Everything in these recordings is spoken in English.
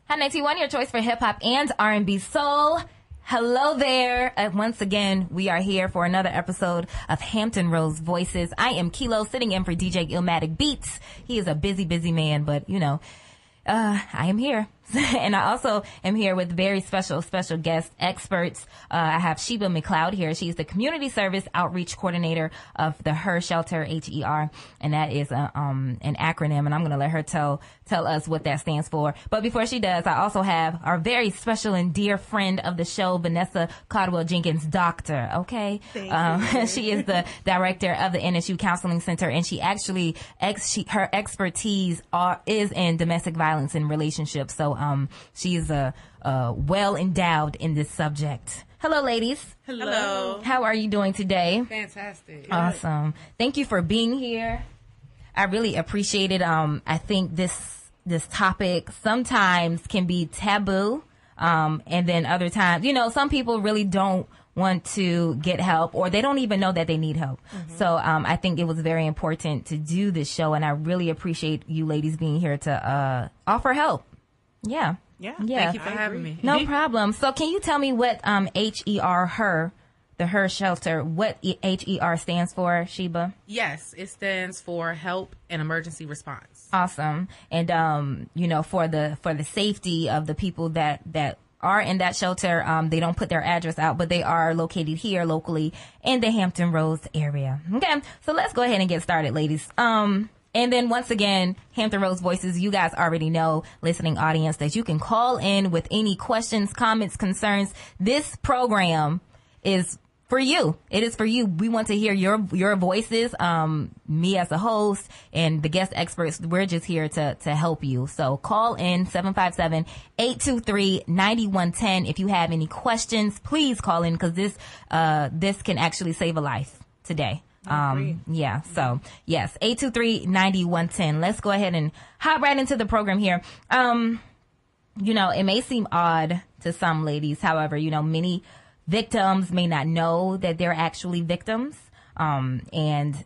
Hi, 91, your choice for hip-hop and R&B soul. Hello there. Once again, we are here for another episode of Hampton Rose Voices. I am Khilo, sitting in for DJ Illmatic Beats. He is a busy, busy man, but, you know, I am here. And I also am here with very special guest experts. I have Sheeba Mcleoud here. She's the Community Service Outreach Coordinator of the H.E.R shelter, H.E.R. And that is an acronym, and I'm going to let her tell us what that stands for. But before she does, I also have our very special and dear friend of the show, Vanessa Caldwell-Jenkins, doctor, okay? Thank you. She is the director of the NSU Counseling Center, and she actually, her expertise is in domestic violence and relationships. So she is well endowed in this subject. Hello, ladies. Hello. How are you doing today? Fantastic. Awesome. Thank you for being here. I really appreciate it. I think this topic sometimes can be taboo, and then other times, you know, some people really don't want to get help, or they don't even know that they need help. Mm-hmm. So I think it was very important to do this show, and I really appreciate you ladies being here to offer help. Yeah. Thank you for having me. No problem. So can you tell me what H.E.R, the H.E.R shelter, what H.E.R stands for, Sheeba? Yes, it stands for Help and Emergency Response. Awesome. And you know, for the safety of the people that are in that shelter, they don't put their address out, but they are located here locally in the Hampton Roads area. Okay, so let's go ahead and get started, ladies. And then once again, Hampton Roads Voices, you guys already know, listening audience, that you can call in with any questions, comments, concerns. This program is for you. It is for you. We want to hear your voices, me as a host and the guest experts. We're just here to help you. So call in 757-823-9110. If you have any questions, please call in, because this can actually save a life today. Yeah. So yes, 823-9110. Let's go ahead and hop right into the program here. You know, it may seem odd to some ladies. However, you know, many victims may not know that they're actually victims. And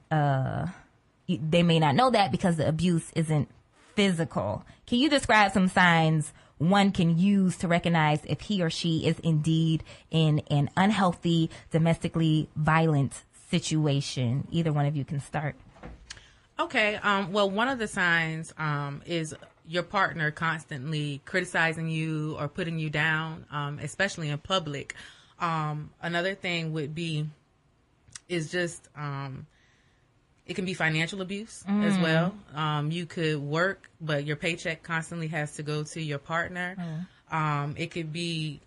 they may not know that because the abuse isn't physical. Can you describe some signs one can use to recognize if he or she is indeed in an unhealthy, domestically violent situation? Either one of you can start. Okay. Well, one of the signs is your partner constantly criticizing you or putting you down, especially in public. Another thing is just it can be financial abuse as well. You could work, but your paycheck constantly has to go to your partner. It could be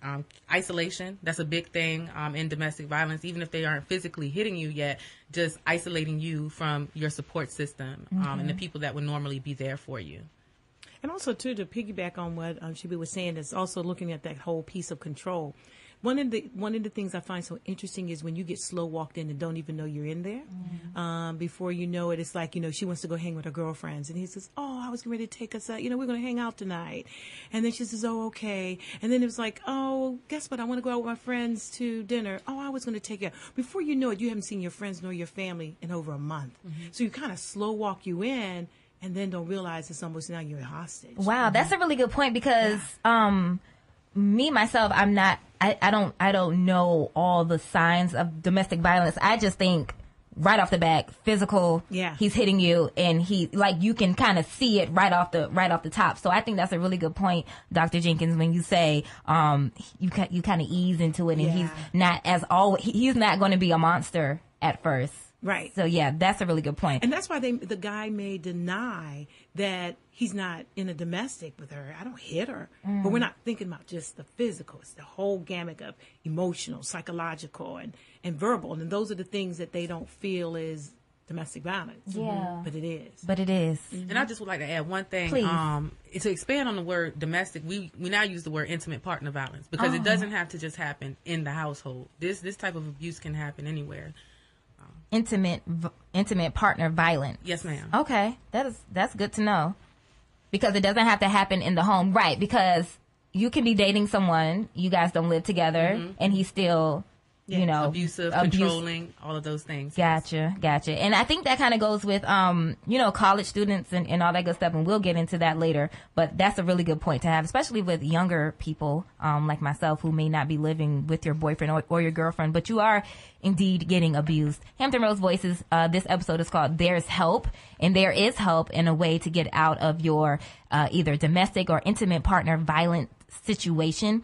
isolation. That's a big thing in domestic violence. Even if they aren't physically hitting you yet, just isolating you from your support system and the people that would normally be there for you. And also, too, to piggyback on what Sheeba was saying, is also looking at that whole piece of control. One of the things I find so interesting is when you get slow walked in and don't even know you're in there. Before you know it, it's like, you know, she wants to go hang with her girlfriends, and he says, "Oh, I was ready to take us out. You know, we're going to hang out tonight." And then she says, "Oh, okay." And then it was like, "Oh, guess what? I want to go out with my friends to dinner. Oh, I was going to take you out." Before you know it, you haven't seen your friends nor your family in over a month. So you kind of slow walk you in, and then don't realize it's almost now you're a hostage. Wow, that's a really good point, because me myself, I don't know all the signs of domestic violence. I just think right off the bat, physical. Yeah, he's hitting you, and you can kind of see it right off the top. So I think that's a really good point, Dr. Jenkins, when you say you kind of ease into it, and he's not he's not going to be a monster at first. Right. So yeah, that's a really good point. And that's why the guy may deny that he's not in a domestic with her. I don't hit her. But we're not thinking about just the physical. It's the whole gamut of emotional, psychological, and verbal. And those are the things that they don't feel is domestic violence. Yeah. But it is. And I just would like to add one thing. Please. To expand on the word domestic, we now use the word intimate partner violence, because it doesn't have to just happen in the household. This type of abuse can happen anywhere. Intimate partner violence. Yes, ma'am. Okay, that's good to know, because it doesn't have to happen in the home, right? Because you can be dating someone, you guys don't live together, and he's still Yeah. you know, Abusive, controlling, all of those things. Gotcha. And I think that kind of goes with, you know, college students and all that good stuff. And we'll get into that later. But that's a really good point to have, especially with younger people, like myself, who may not be living with your boyfriend or your girlfriend, but you are indeed getting abused. Hampton Roads Voices, this episode is called There's Help. And there is help in a way to get out of your, either domestic or intimate partner violent situation.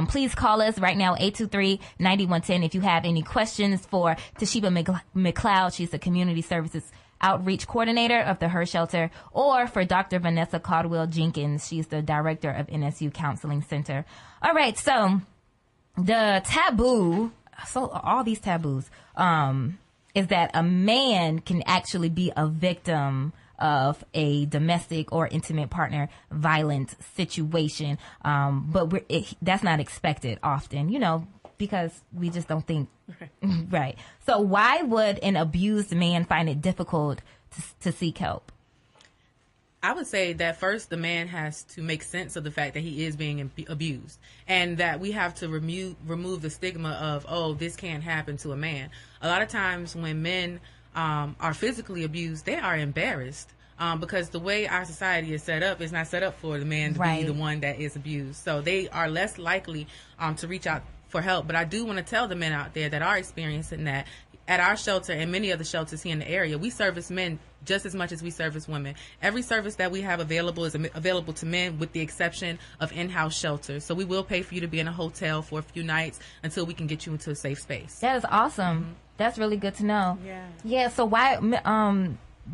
Please call us right now, 823-9110, if you have any questions for Sheeba Mcleoud. She's the Community Services Outreach Coordinator of the H.E.R Shelter, or for Dr. Vanessa Caldwell-Jenkins. She's the Director of NSU Counseling Center. All right, so the taboo, so all these taboos, is that a man can actually be a victim of a domestic or intimate partner violent situation. But that's not expected often, you know, because we just don't think. Right. So why would an abused man find it difficult to seek help? I would say that first the man has to make sense of the fact that he is being abused, and that we have to remove the stigma of, oh, this can't happen to a man. A lot of times when men are physically abused, they are embarrassed because the way our society is set up is not set up for the man to be the one that is abused. So they are less likely to reach out for help. But I do want to tell the men out there that are experiencing that, at our shelter and many other shelters here in the area, we service men just as much as we service women. Every service that we have available is available to men, with the exception of in-house shelters. So we will pay for you to be in a hotel for a few nights until we can get you into a safe space. That is awesome. Mm-hmm. That's really good to know. Yeah. So why,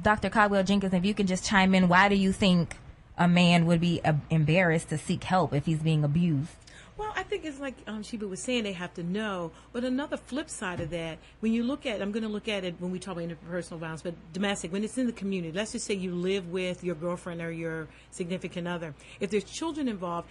Dr. Caldwell-Jenkins, if you could just chime in, why do you think a man would be embarrassed to seek help if he's being abused? Well, I think it's like Sheeba was saying, they have to know. But another flip side of that, when you look at, I'm going to look at it when we talk about interpersonal violence, but domestic, when it's in the community, let's just say you live with your girlfriend or your significant other. If there's children involved,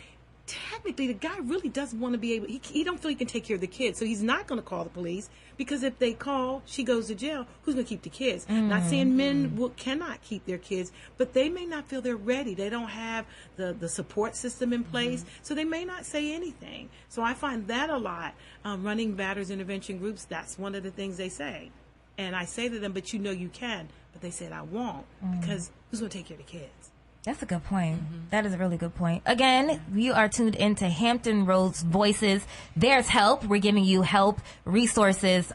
technically the guy really doesn't want to be able, he don't feel he can take care of the kids. So he's not going to call the police, because if they call, she goes to jail, who's going to keep the kids? Not saying men cannot keep their kids, but they may not feel they're ready. They don't have the support system in place, so they may not say anything. So I find that a lot. Running batters intervention groups, that's one of the things they say. And I say to them, but you know you can. But they said, I won't, because who's going to take care of the kids? That's a good point. That is a really good point. Again, you are tuned into Hampton Roads Voices. There's help. We're giving you help, resources,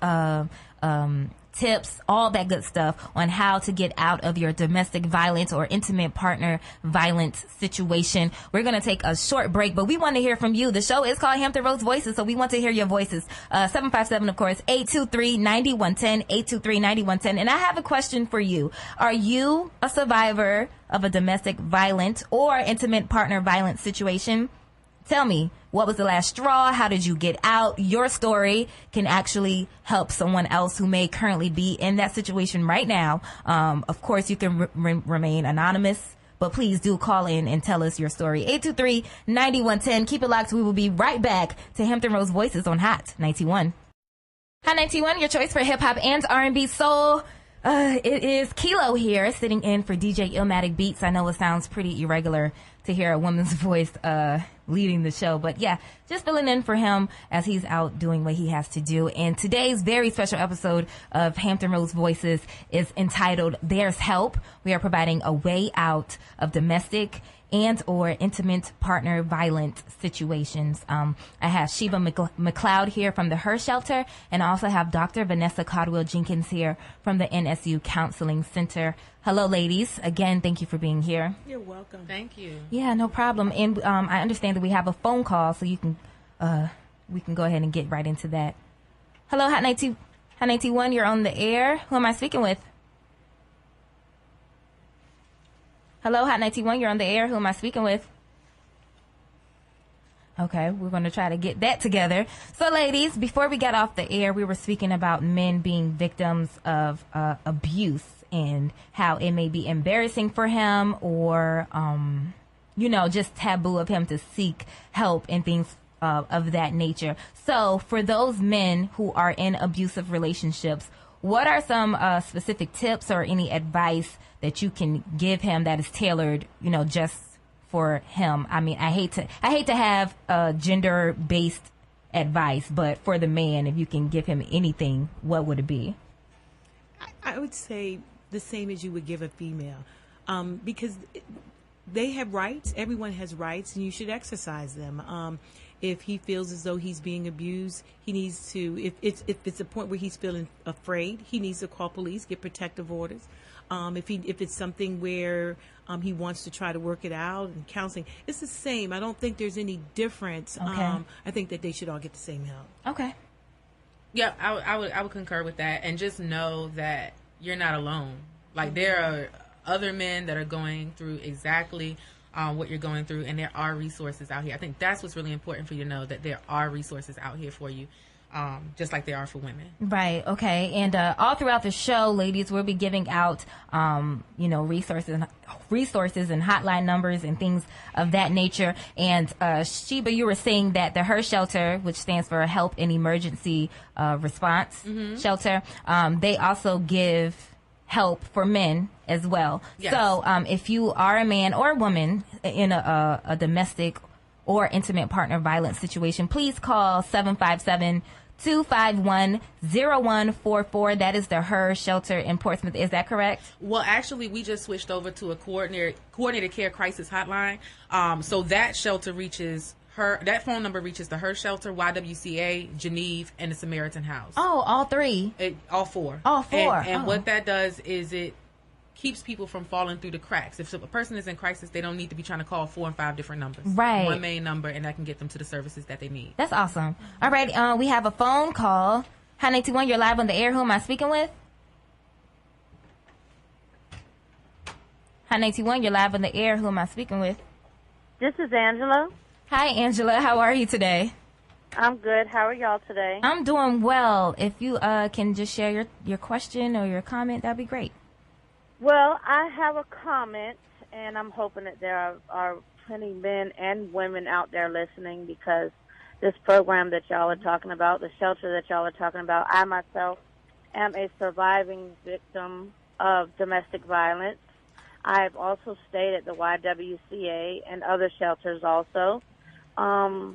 tips, all that good stuff on how to get out of your domestic violence or intimate partner violence situation. We're going to take a short break, but we want to hear from you. The show is called Hampton Roads Voices, so we want to hear your voices. 757, of course, 823-9110, 823-9110. And I have a question for you. Are you a survivor of a domestic violent or intimate partner violence situation? Tell me, what was the last straw? How did you get out? Your story can actually help someone else who may currently be in that situation right now. Of course, you can remain anonymous, but please do call in and tell us your story. 823-9110. Keep it locked. We will be right back to Hampton Roads Voices on Hot 91. Hot 91, your choice for hip hop and R&B soul. It is Khilo here, sitting in for DJ Illmatic Beats. I know it sounds pretty irregular to hear a woman's voice leading the show, but yeah, just filling in for him as he's out doing what he has to do. And today's very special episode of Hampton Roads Voices is entitled There's Help. We are providing a way out of domestic and or intimate partner violent situations. I have Sheeba Mcleoud here from the H.E.R Shelter, and I also have Dr. Vanessa Caldwell-Jenkins here from the NSU Counseling Center. Hello, ladies. Again, thank you for being here. You're welcome. Thank you. Yeah, no problem. And I understand that we have a phone call, so you can we can go ahead and get right into that. Hello, Hot 91, you're on the air. Who am I speaking with? Hello, Hot 91, you're on the air. Who am I speaking with? Okay, we're going to try to get that together. So, ladies, before we got off the air, we were speaking about men being victims of abuse and how it may be embarrassing for him or, just taboo of him to seek help and things of that nature. So, for those men who are in abusive relationships, what are some specific tips or any advice that you can give him that is tailored, just for him? I mean, I hate to have gender-based advice, but for the man, if you can give him anything, what would it be? I would say the same as you would give a female, because they have rights. Everyone has rights, and you should exercise them. If he feels as though he's being abused, he needs to. If it's a point where he's feeling afraid, he needs to call police, get protective orders. If it's something where he wants to try to work it out and counseling, it's the same. I don't think there's any difference. Okay. I think that they should all get the same help. Okay. Yeah, I would concur with that, and just know that you're not alone. Like, there are other men that are going through exactly what you're going through, and there are resources out here. I think that's what's really important for you to know, that there are resources out here for you, just like there are for women. Right. Okay. And all throughout the show, ladies, we'll be giving out, resources and hotline numbers and things of that nature. And Sheeba, you were saying that the H.E.R shelter, which stands for Help in Emergency Response Shelter, they also give help for men as well. Yes. So if you are a man or a woman in a domestic or intimate partner violence situation, please call 757-251-0144. That is the H.E.R shelter in Portsmouth. Is that correct? Well, actually, we just switched over to a coordinated care crisis hotline. So that shelter reaches that phone number reaches the H.E.R shelter, YWCA, Geneve, and the Samaritan House. Oh, all three? All four. All four. And what that does is it keeps people from falling through the cracks. If a person is in crisis, they don't need to be trying to call 4 and 5 different numbers. Right. One main number, and that can get them to the services that they need. That's awesome. All right, we have a phone call. Hi, 921, you're live on the air. Who am I speaking with? Hi, 921, you're live on the air. Who am I speaking with? This is Angela. Hi, Angela. How are you today? I'm good. How are y'all today? I'm doing well. If you can just share your question or your comment, that'd be great. Well, I have a comment, and I'm hoping that there are plenty men and women out there listening, because this program that y'all are talking about, the shelter that y'all are talking about, I myself am a surviving victim of domestic violence. I have also stayed at the YWCA and other shelters also. I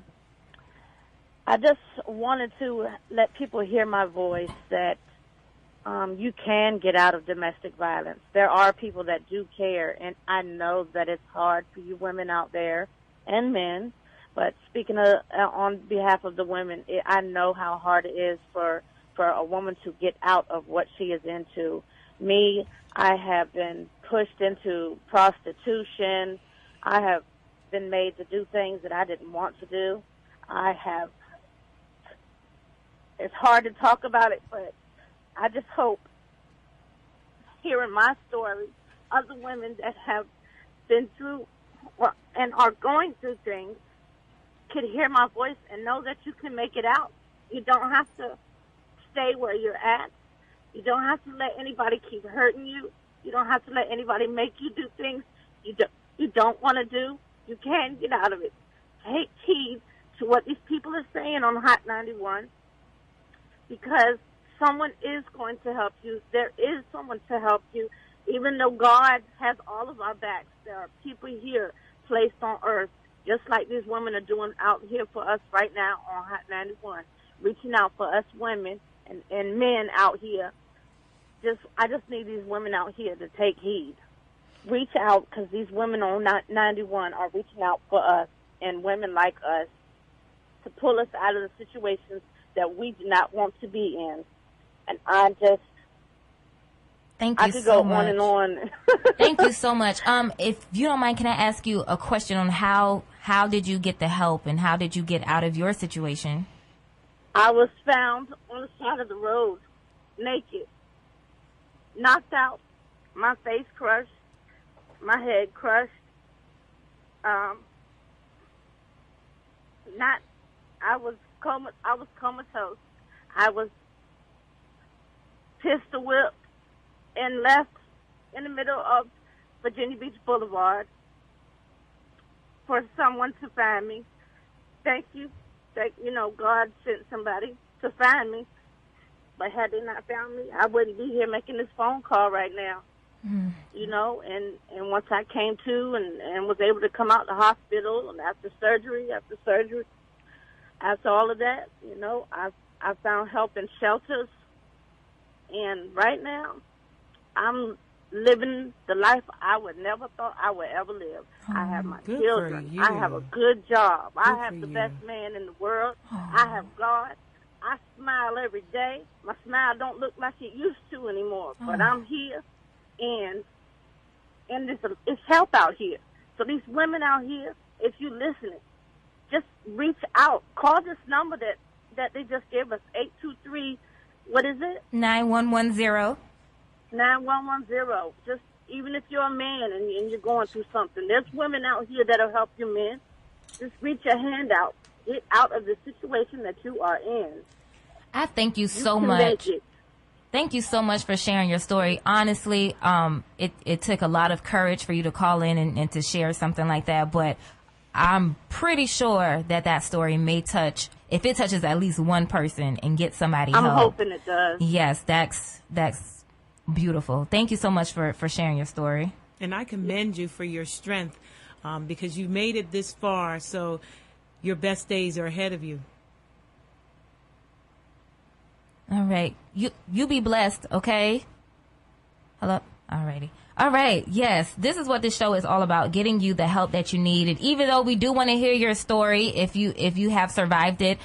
just wanted to let people hear my voice that you can get out of domestic violence. There are people that do care, and I know that it's hard for you women out there and men, but speaking on behalf of the women, I know how hard it is for a woman to get out of what she is into. Me, I have been pushed into prostitution. I have been made to do things that I didn't want to do. It's hard to talk about it, but I just hope, hearing my story, other women that have been through and are going through things could hear my voice and know that you can make it out. You don't have to stay where you're at. You don't have to let anybody keep hurting you. You don't have to let anybody make you do things you don't want to do. You can get out of it. Take heed to what these people are saying on Hot 91, because someone is going to help you. There is someone to help you. Even though God has all of our backs, there are people here placed on earth, just like these women are doing out here for us right now on Hot 91, reaching out for us women and men out here. I just need these women out here to take heed. Reach out, because these women on 91 are reaching out for us and women like us to pull us out of the situations that we do not want to be in. And I could go on and on. Thank you so much. If you don't mind, can I ask you a question on how did you get the help and how did you get out of your situation? I was found on the side of the road, naked, knocked out, my face crushed, my head crushed. I was comatose. I was pistol whipped and left in the middle of Virginia Beach Boulevard for someone to find me. Thank you. God sent somebody to find me. But had they not found me, I wouldn't be here making this phone call right now. And once I came to and was able to come out the hospital, and after surgery, after all of that, I found help in shelters. And right now, I'm living the life I would never thought I would ever live. I have my children. I have a good job. I have the best man in the world. I have God. I smile every day. My smile don't look like it used to anymore. But I'm here, and it's help out here. So these women out here, if you're listening, just reach out. Call this number that they just gave us, 823, what is it? 9110. 9110. Just even if you're a man and you're going through something, there's women out here that'll help you men. Just reach your hand out. Get out of the situation that you are in. I thank you so much. Thank you so much for sharing your story. Honestly, it took a lot of courage for you to call in and to share something like that, but I'm pretty sure that story may touch, if it touches at least one person and get somebody help. I'm hoping it does. Yes, that's beautiful. Thank you so much for sharing your story. And I commend you for your strength because you made it this far, so your best days are ahead of you. All right. You be blessed, okay? Hello? Alrighty. All right. Yes. This is what this show is all about, getting you the help that you need. And even though we do want to hear your story, if you have survived it,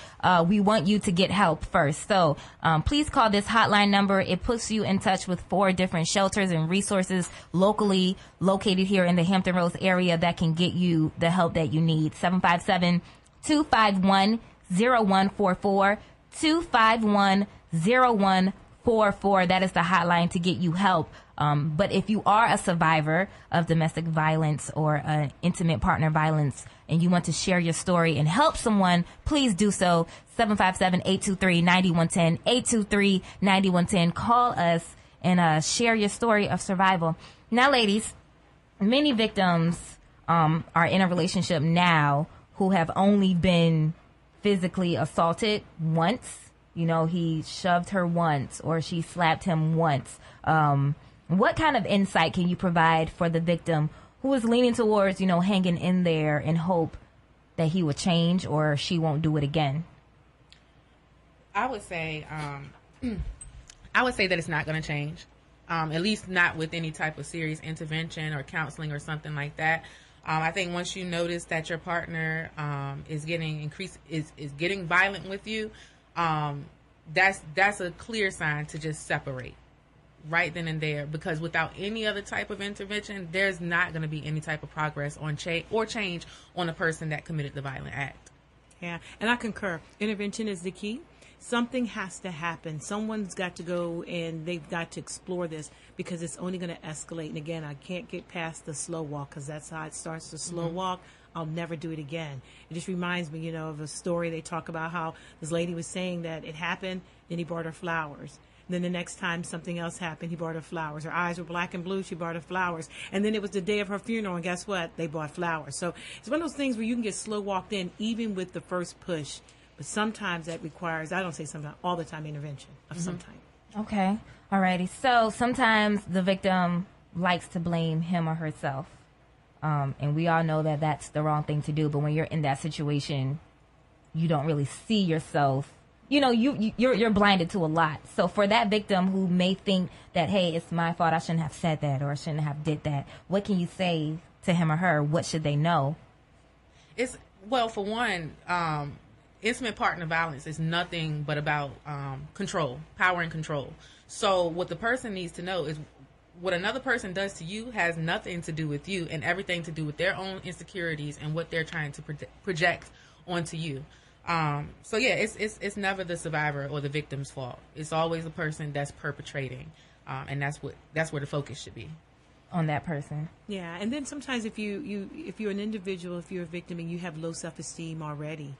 we want you to get help first. So, please call this hotline number. It puts you in touch with 4 different shelters and resources locally located here in the Hampton Roads area that can get you the help that you need. 757-251-0144. 251-0144. That is the hotline to get you help. But if you are a survivor of domestic violence or intimate partner violence and you want to share your story and help someone, please do so. 757-823-9110, 823-9110. Call us and share your story of survival. Now, ladies, many victims are in a relationship now who have only been physically assaulted once. He shoved her once or she slapped him once. What kind of insight can you provide for the victim who is leaning towards, hanging in there in hope that he will change or she won't do it again? I would say that it's not going to change, at least not with any type of serious intervention or counseling or something like that. I think once you notice that your partner is getting violent with you, that's a clear sign to just separate right then and there, because without any other type of intervention, there's not going to be any type of progress on change on a person that committed the violent act. Yeah, and I concur. Intervention is the key. Something has to happen. Someone's got to go and they've got to explore this because it's only going to escalate. And again, I can't get past the slow walk because that's how it starts, the slow walk. I'll never do it again. It just reminds me, of a story they talk about how this lady was saying that it happened, then he brought her flowers. And then the next time something else happened, he brought her flowers. Her eyes were black and blue, she brought her flowers. And then it was the day of her funeral, and guess what? They bought flowers. So it's one of those things where you can get slow walked in even with the first push. But sometimes that requires, I don't say sometimes, all the time, intervention of some type. Okay. Alrighty. So sometimes the victim likes to blame him or herself. And we all know that that's the wrong thing to do. But when you're in that situation, you don't really see yourself. You're blinded to a lot. So for that victim who may think that, hey, it's my fault, I shouldn't have said that or I shouldn't have did that, what can you say to him or her? What should they know? For one, intimate partner violence is nothing but about control, power and control. So what the person needs to know is what another person does to you has nothing to do with you and everything to do with their own insecurities and what they're trying to project onto you. It's never the survivor or the victim's fault. It's always the person that's perpetrating, and that's where the focus should be. On that person. Yeah, and then sometimes if you're an individual, if you're a victim and you have low self-esteem already,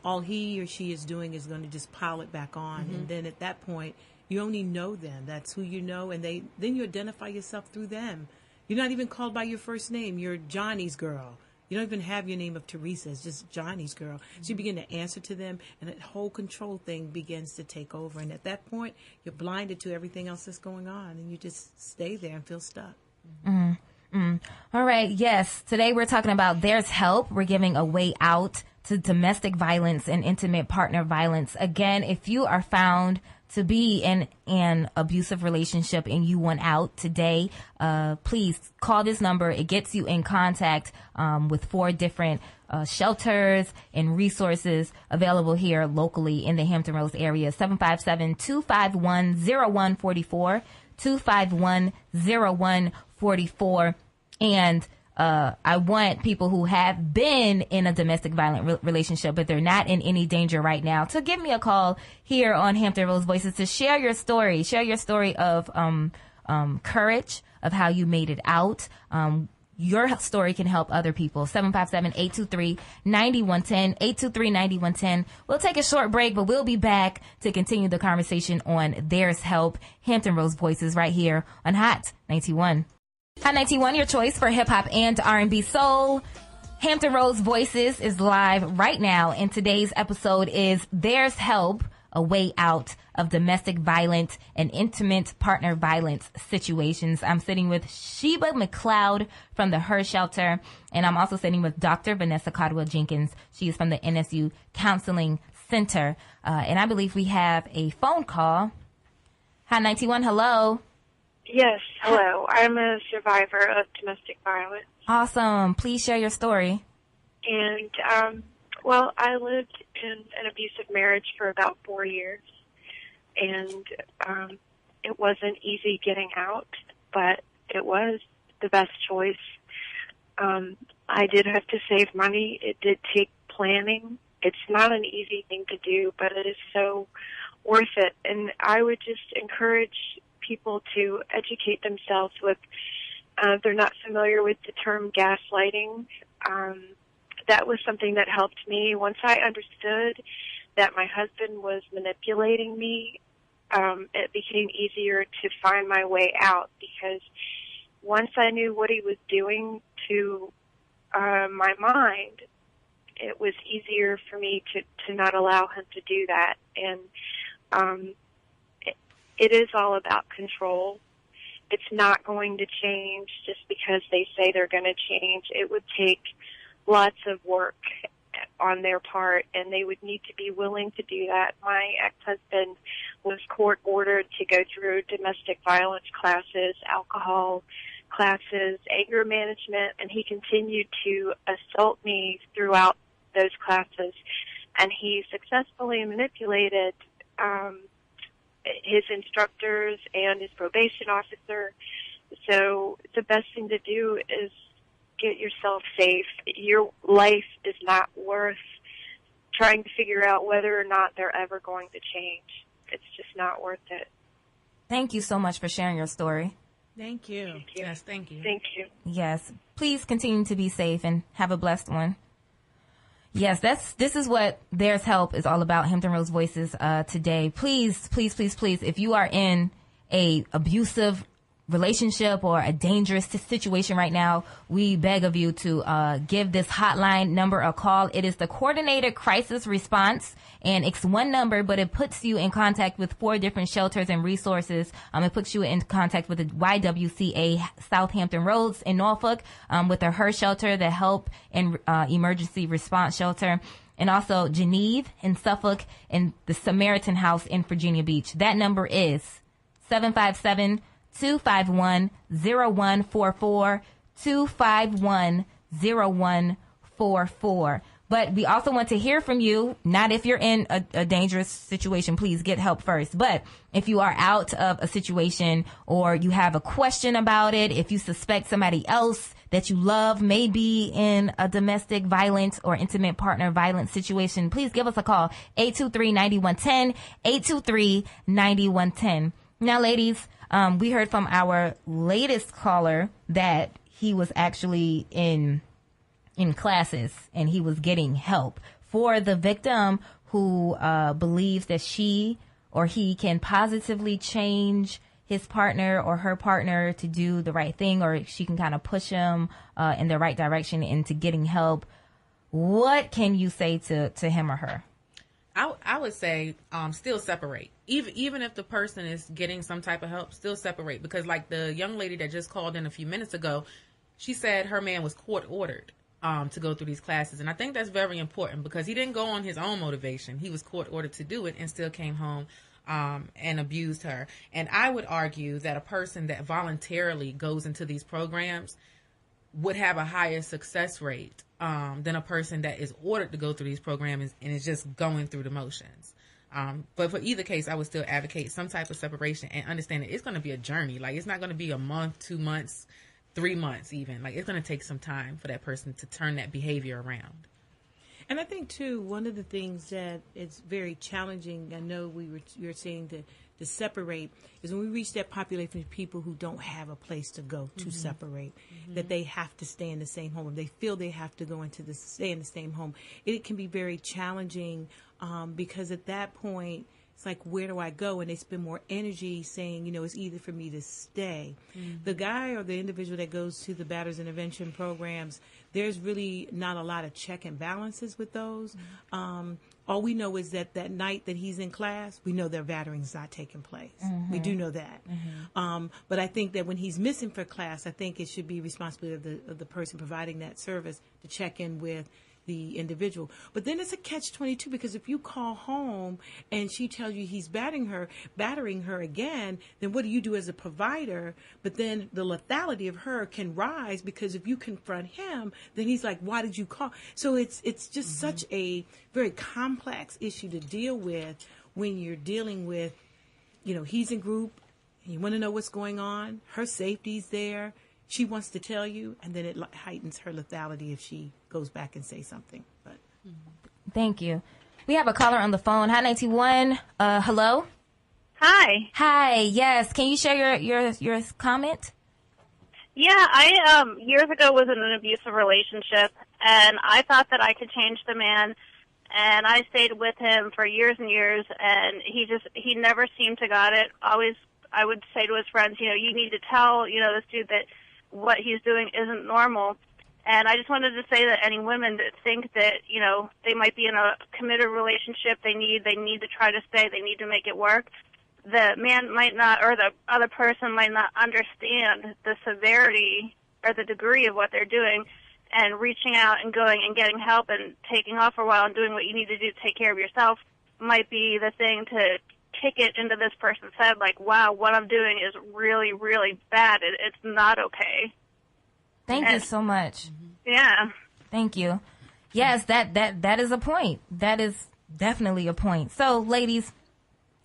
all he or she is doing is going to just pile it back on, and then at that point you only know them. That's who you know, and then you identify yourself through them. You're not even called by your first name. You're Johnny's girl. You don't even have your name of Teresa. It's just Johnny's girl. So you begin to answer to them, and that whole control thing begins to take over. And at that point, you're blinded to everything else that's going on, and you just stay there and feel stuck. All right. Yes. Today we're talking about There's Help. We're giving a way out to domestic violence and intimate partner violence. Again, if you are found to be in an abusive relationship and you want out today, please call this number. It gets you in contact with 4 different shelters and resources available here locally in the Hampton Roads area. 757-251-0144, 251-0144. And I want people who have been in a domestic violent relationship, but they're not in any danger right now, to give me a call here on Hampton Roads Voices to share your story. Share your story of courage, of how you made it out. Your story can help other people. 757-823-9110, 823-9110. We'll take a short break, but we'll be back to continue the conversation on There's Help, Hampton Roads Voices, right here on Hot 91. Hot 91, your choice for hip-hop and R&B soul. Hampton Roads Voices is live right now, and today's episode is There's Help, a way out of domestic violence and intimate partner violence situations. I'm sitting with Sheeba Mcleoud from the H.E.R shelter, and I'm also sitting with Dr. Vanessa Caldwell-Jenkins. She is from the NSU Counseling Center. And I believe we have a phone call. Hot 91, hello. Yes, hello. I'm a survivor of domestic violence. Awesome. Please share your story. And, well, I lived in an abusive marriage for about 4 years. And it wasn't easy getting out, but it was the best choice. I did have to save money. It did take planning. It's not an easy thing to do, but it is so worth it. And I would just encourage people to educate themselves with, they're not familiar with the term gaslighting. That was something that helped me. Once I understood that my husband was manipulating me, it became easier to find my way out, because once I knew what he was doing to my mind, it was easier for me to not allow him to do that. And it is all about control. It's not going to change just because they say they're going to change. It would take lots of work on their part, and they would need to be willing to do that. My ex-husband was court-ordered to go through domestic violence classes, alcohol classes, anger management, and he continued to assault me throughout those classes. And he successfully manipulated his instructors and his probation officer. So the best thing to do is get yourself safe. Your life is not worth trying to figure out whether or not they're ever going to change. It's just not worth it. Thank you so much for sharing your story. Thank you. Thank you. Yes, thank you. Thank you. Yes. Please continue to be safe and have a blessed one. Yes, this is what There's Help is all about. Hampton Roads Voices today. Please, if you are in a abusive relationship or a dangerous situation right now, we beg of you to give this hotline number a call. It is the Coordinated Crisis Response, and it's one number, but it puts you in contact with 4 different shelters and resources. It puts you in contact with the YWCA Southampton Roads in Norfolk, with the H.E.R shelter, the Help and Emergency Response Shelter, and also Geneve in Suffolk, and the Samaritan House in Virginia Beach. That number is 757-251-0144, 251-0144. But we also want to hear from you, not if you're in a dangerous situation, please get help first. But if you are out of a situation or you have a question about it, if you suspect somebody else that you love may be in a domestic violence or intimate partner violence situation, please give us a call, 823-9110, 823-9110. Now, ladies, we heard from our latest caller that he was actually in classes and he was getting help. For the victim who believes that she or he can positively change his partner or her partner to do the right thing, or she can kind of push him in the right direction into getting help, what can you say to him or her? I would say still separate. Even if the person is getting some type of help, still separate. Because like the young lady that just called in a few minutes ago, she said her man was court ordered. to go through these classes. And I think that's very important because he didn't go on his own motivation. He was court ordered to do it and still came home and abused her. And I would argue that a person that voluntarily goes into these programs would have a higher success rate than a person that is ordered to go through these programs and is just going through the motions. But for either case, I would still advocate some type of separation and understand that it's going to be a journey. Like, it's not going to be a month, 2 months, 3 months even. Like, it's going to take some time for that person to turn that behavior around. And I think, too, one of the things that is very challenging, I know you were saying to separate, is when we reach that population of people who don't have a place to go to separate, that they have to stay in the same home, or they feel they have to go stay in the same home. It can be very challenging because at that point, it's like, where do I go? And they spend more energy saying, it's either for me to stay. The guy or the individual that goes to the batter's intervention programs, there's really not a lot of check and balances with those. All we know is that night that he's in class, we know their battering is not taking place. We do know that. But I think that when he's missing for class, I think it should be responsibility of the person providing that service to check in with the individual. But then it's a catch-22 because if you call home and she tells you he's battering her again, then what do you do as a provider? But then the lethality of her can rise because if you confront him, then he's like, why did you call? So it's just such a very complex issue to deal with when you're dealing with, he's in group and you want to know what's going on. Her safety's there. She wants to tell you, and then it heightens her lethality if she goes back and says something. But Thank you. We have a caller on the phone. Hi, 91. Hello? Hi. Hi, yes. Can you share your comment? Yeah, I years ago was in an abusive relationship, and I thought that I could change the man, and I stayed with him for years and years, and he never seemed to got it. Always, I would say to his friends, you need to tell, this dude that what he's doing isn't normal. And I just wanted to say that any women that think that, they might be in a committed relationship, they need to try to stay, they need to make it work. The man might not, or the other person might not understand the severity or the degree of what they're doing, and reaching out and going and getting help and taking off for a while and doing what you need to do to take care of yourself might be the thing to kick it into this person's head, like, wow, what I'm doing is really, really bad. It's not okay. Thank you so much. Yeah. Thank you. Yes, that is a point. That is definitely a point. So, ladies,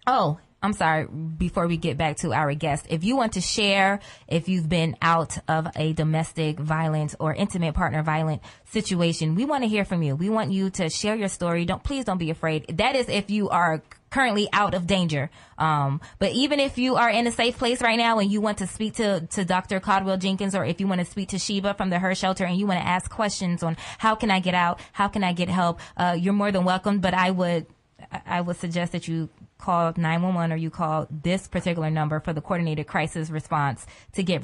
I'm sorry, before we get back to our guest, if you want to share, if you've been out of a domestic violence or intimate partner violent situation, we want to hear from you. We want you to share your story. Please don't be afraid. That is if you are currently out of danger. But even if you are in a safe place right now and you want to speak to Dr. Caldwell-Jenkins, or if you want to speak to Sheeba from the H.E.R shelter and you want to ask questions on how can I get out, how can I get help, you're more than welcome. But I would suggest that you call 911 or you call this particular number for the coordinated crisis response to get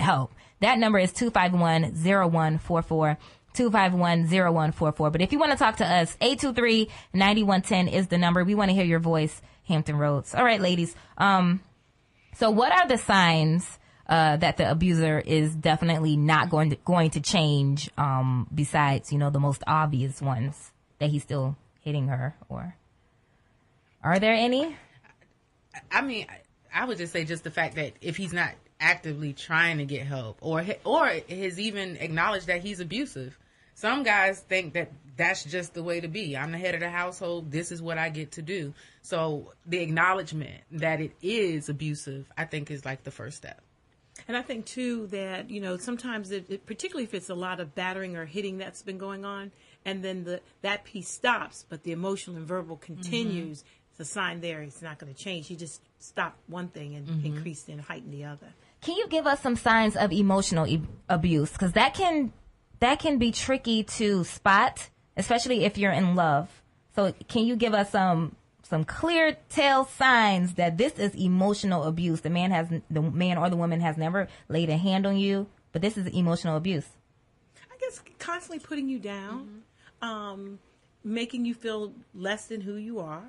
help. That number is 251-0144. 251-0144. But if you want to talk to us, 823-9110 is the number. We want to hear your voice, Hampton Roads. All right, ladies. So what are the signs that the abuser is definitely not going to change, besides, the most obvious ones, that he's still hitting her? Or are there any? I mean, I would just say just the fact that if he's not actively trying to get help, or has even acknowledged that he's abusive. Some guys think that that's just the way to be. I'm the head of the household. This is what I get to do. So the acknowledgement that it is abusive, I think, is like the first step. And I think, too, that, sometimes, particularly if it's a lot of battering or hitting that's been going on, and then that piece stops, but the emotional and verbal continues, it's a sign there it's not going to change. You just stop one thing and increase and heighten the other. Can you give us some signs of emotional abuse? Because that can be tricky to spot, especially if you're in love. So can you give us some clear tell signs that this is emotional abuse? The man or the woman has never laid a hand on you, but this is emotional abuse. I guess constantly putting you down, making you feel less than who you are,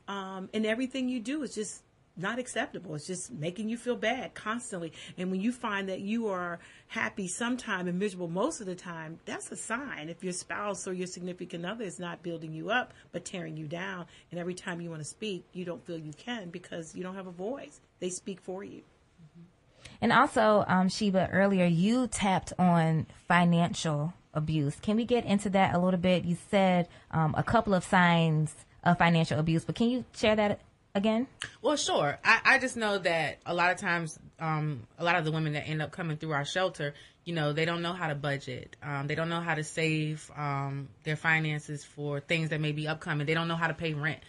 and everything you do is just not acceptable. It's just making you feel bad constantly. And when you find that you are happy sometime and miserable most of the time, that's a sign. If your spouse or your significant other is not building you up, but tearing you down, and every time you want to speak, you don't feel you can because you don't have a voice. They speak for you. And also, Sheeba, earlier you tapped on financial abuse. Can we get into that a little bit? You said a couple of signs of financial abuse, but can you share that again? Well, sure. I just know that a lot of times, a lot of the women that end up coming through our shelter, you know, they don't know how to budget. They don't know how to save their finances for things that may be upcoming. They don't know how to pay rent.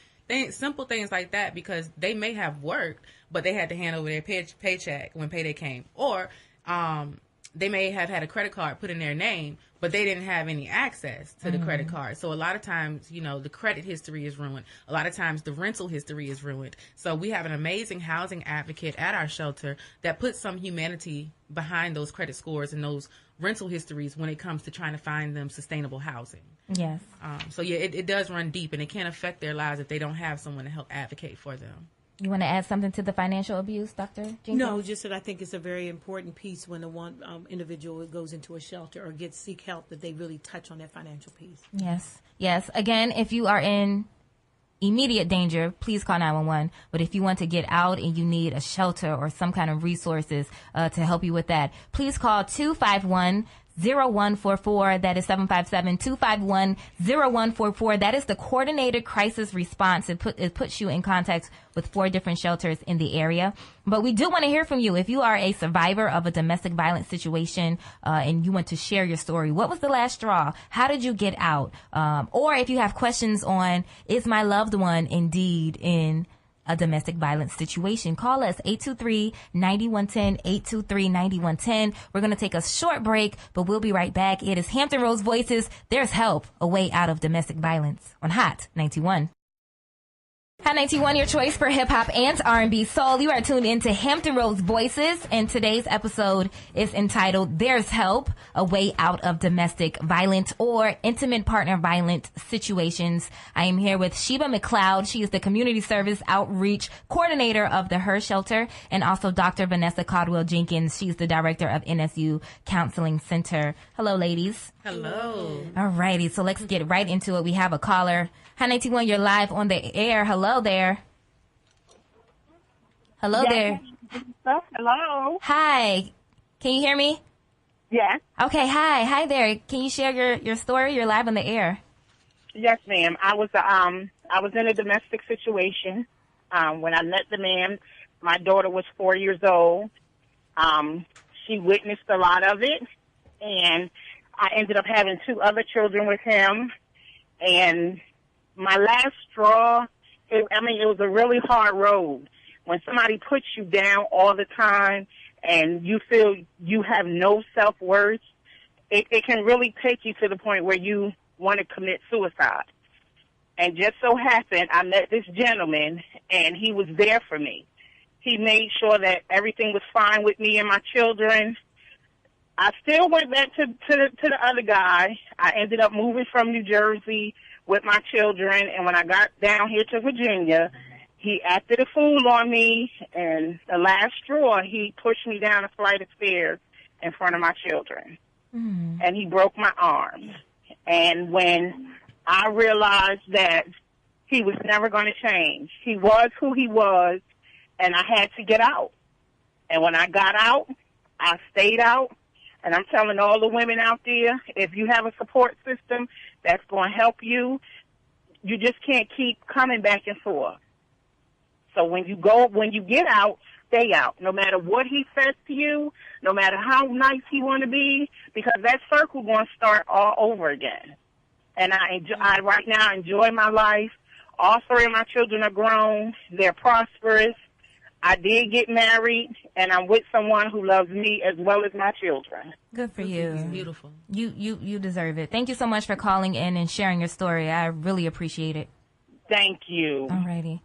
Simple things like that, because they may have worked, but they had to hand over their paycheck when payday came. Or they may have had a credit card put in their name, but they didn't have any access to the credit card. So a lot of times, you know, the credit history is ruined. A lot of times the rental history is ruined. So we have an amazing housing advocate at our shelter that puts some humanity behind those credit scores and those rental histories when it comes to trying to find them sustainable housing. Yes. So yeah, it does run deep, and it can affect their lives if they don't have someone to help advocate for them. You want to add something to the financial abuse, Dr. Jenkins? No, just that I think it's a very important piece when the one individual goes into a shelter or seek help, that they really touch on that financial piece. Yes. Yes. Again, if you are in immediate danger, please call 911. But if you want to get out and you need a shelter or some kind of resources to help you with that, please call 251-0144. That is 757-251-0144. That is the coordinated crisis response. It puts you in contact with 4 different shelters in the area. But we do want to hear from you. If you are a survivor of a domestic violence situation and you want to share your story, what was the last straw? How did you get out? Or if you have questions on, is my loved one indeed in a domestic violence situation, call us 823-9110, 823-9110. We're going to take a short break, but we'll be right back. It is Hampton Roads Voices. There's help, a way out of domestic violence on Hot 91. Hot 91, your choice for hip hop and R&B soul. You are tuned into Hampton Roads Voices, and today's episode is entitled "There's Help: A Way Out of Domestic Violent or Intimate Partner Violent Situations." I am here with Sheeba Mcleoud. She is the Community Service Outreach Coordinator of the H.E.R Shelter, and also Dr. Vanessa Caldwell-Jenkins. She's the Director of NSU Counseling Center. Hello, ladies. Hello. All righty, so let's get right into it. We have a caller. Hot 91, you're live on the air. Hello there. Hello there. Hello. Hi. Can you hear me? Yes. Okay, hi. Hi there. Can you share your story? You're live on the air. Yes, ma'am. I was in a domestic situation. When I met the man, my daughter was 4 years old. She witnessed a lot of it, and I ended up having 2 other children with him. And my last straw, it was a really hard road. When somebody puts you down all the time and you feel you have no self-worth, it can really take you to the point where you want to commit suicide. And just so happened, I met this gentleman, and he was there for me. He made sure that everything was fine with me and my children. I still went back to the other guy. I ended up moving from New Jersey with my children, and when I got down here to Virginia, he acted a fool on me, and the last straw, he pushed me down a flight of stairs in front of my children, and he broke my arm. And when I realized that he was never going to change, he was who he was, and I had to get out. And when I got out, I stayed out. And I'm telling all the women out there, if you have a support system that's going to help you, you just can't keep coming back and forth. So when you get out, stay out. No matter what he says to you, no matter how nice he want to be, because that circle going to start all over again. And I right now enjoy my life. All 3 of my children are grown. They're prosperous. I did get married, and I'm with someone who loves me as well as my children. Good for you. It's beautiful. You deserve it. Thank you so much for calling in and sharing your story. I really appreciate it. Thank you. All righty.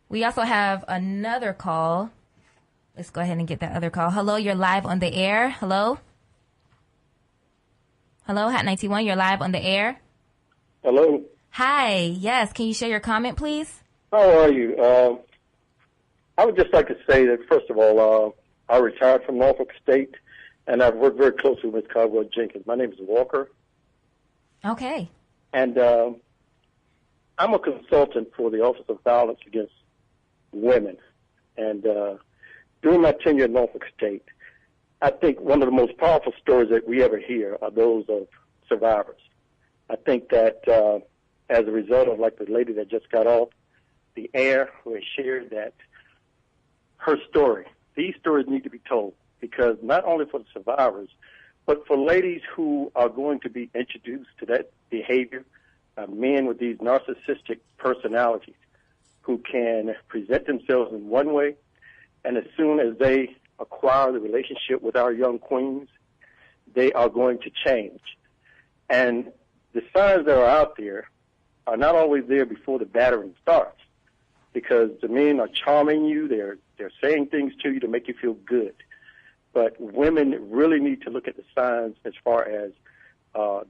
We also have another call. Let's go ahead and get that other call. Hello, you're live on the air. Hello? Hello, Hot 91, you're live on the air. Hello. Hi. Yes. Can you share your comment, please? How are you? I would just like to say that, first of all, I retired from Norfolk State, and I've worked very closely with Caldwell-Jenkins. My name is Walker. Okay. And I'm a consultant for the Office of Violence Against Women. And during my tenure at Norfolk State, I think one of the most powerful stories that we ever hear are those of survivors. I think that as a result of, like the lady that just got off the air, who has shared that her story, these stories need to be told, because not only for the survivors, but for ladies who are going to be introduced to that behavior, men with these narcissistic personalities who can present themselves in one way, and as soon as they acquire the relationship with our young queens, they are going to change. And the signs that are out there are not always there before the battering starts, because the men are charming you, they're saying things to you to make you feel good. But women really need to look at the signs as far as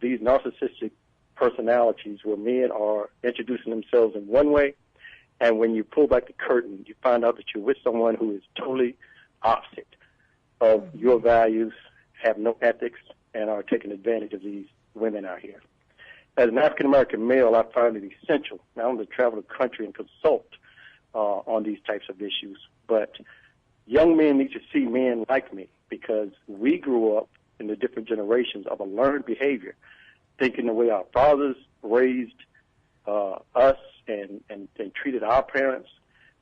these narcissistic personalities where men are introducing themselves in one way, and when you pull back the curtain, you find out that you're with someone who is totally opposite of your values, have no ethics, and are taking advantage of these women out here. As an African-American male, I find it essential not only to travel the country and consult on these types of issues, but young men need to see men like me, because we grew up in the different generations of a learned behavior, thinking the way our fathers raised us and treated our parents,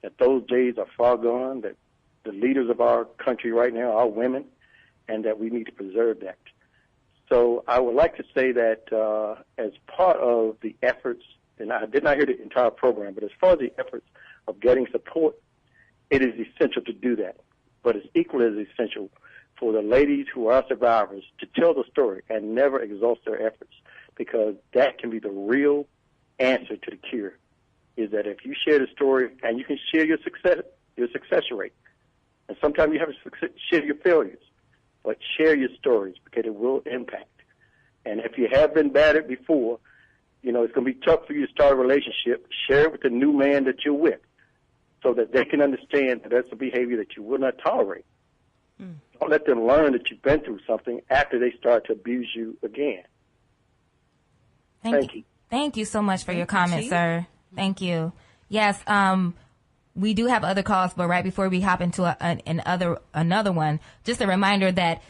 that those days are far gone, that the leaders of our country right now are women, and that we need to preserve that. So I would like to say that as part of the efforts, and I did not hear the entire program, but as far as the efforts of getting support, it is essential to do that. But it's equally as essential for the ladies who are survivors to tell the story and never exhaust their efforts, because that can be the real answer to the cure, is that if you share the story, and you can share your success rate, and sometimes you have to share your failures, but share your stories, because it will impact. And if you have been battered before, you know, it's going to be tough for you to start a relationship. Share it with the new man that you're with, so that they can understand that that's a behavior that you will not tolerate. Don't let them learn that you've been through something after they start to abuse you again. Thank you. Thank you so much for your comment, sir. Thank you. Yes, we do have other calls, but right before we hop into another one, just a reminder that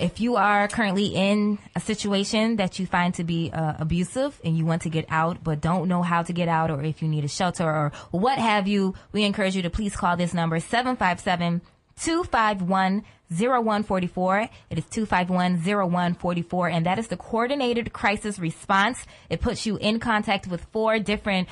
if you are currently in a situation that you find to be abusive and you want to get out but don't know how to get out, or if you need a shelter or what have you, we encourage you to please call this number, 757-251-0144. It is 251-0144, and that is the coordinated crisis response. It puts you in contact with four different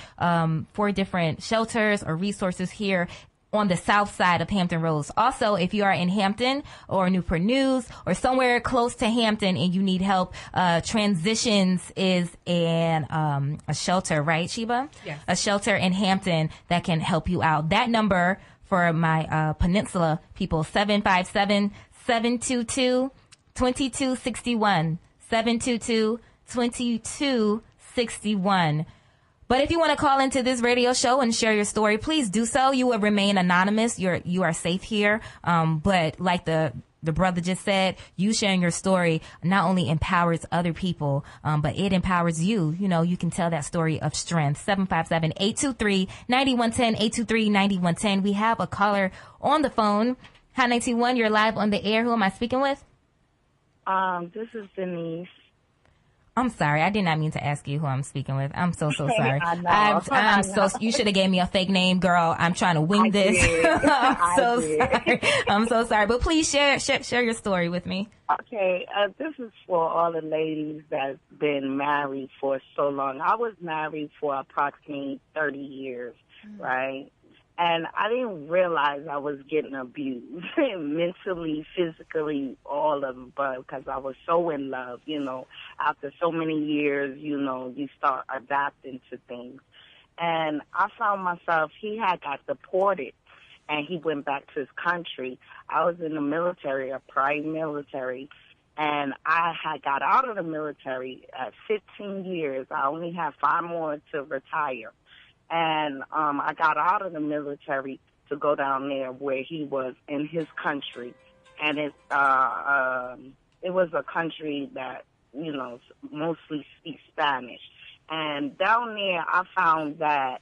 shelters or resources here on the south side of Hampton Roads. Also, if you are in Hampton or Newport News or somewhere close to Hampton and you need help, Transitions is a shelter, right, Sheeba? Yes. A shelter in Hampton that can help you out. That number for my Peninsula people, 757-722-2261. 722-2261. But if you want to call into this radio show and share your story, please do so. You will remain anonymous. You are safe here. But like the brother just said, you sharing your story not only empowers other people, but it empowers you. You know, you can tell that story of strength. 757-823-9110, 823-9110. We have a caller on the phone. Hi, 921, you're live on the air. Who am I speaking with? This is Denise. I'm sorry. I did not mean to ask you who I'm speaking with. I'm so sorry. I know. You should have gave me a fake name, girl. I'm trying to wing this. Sorry. I'm so sorry. But please share your story with me. Okay. This is for all the ladies that's been married for so long. I was married for approximately 30 years, right? And I didn't realize I was getting abused mentally, physically, all of them, but because I was so in love, you know, after so many years, you know, you start adapting to things. And I found myself, he had got deported and he went back to his country. I was in the military, a prime military, and I had got out of the military at 15 years. I only have 5 more to retire. And I got out of the military, to go down there where he was in his country, and it was a country that, you know, mostly speaks Spanish. And down there, I found that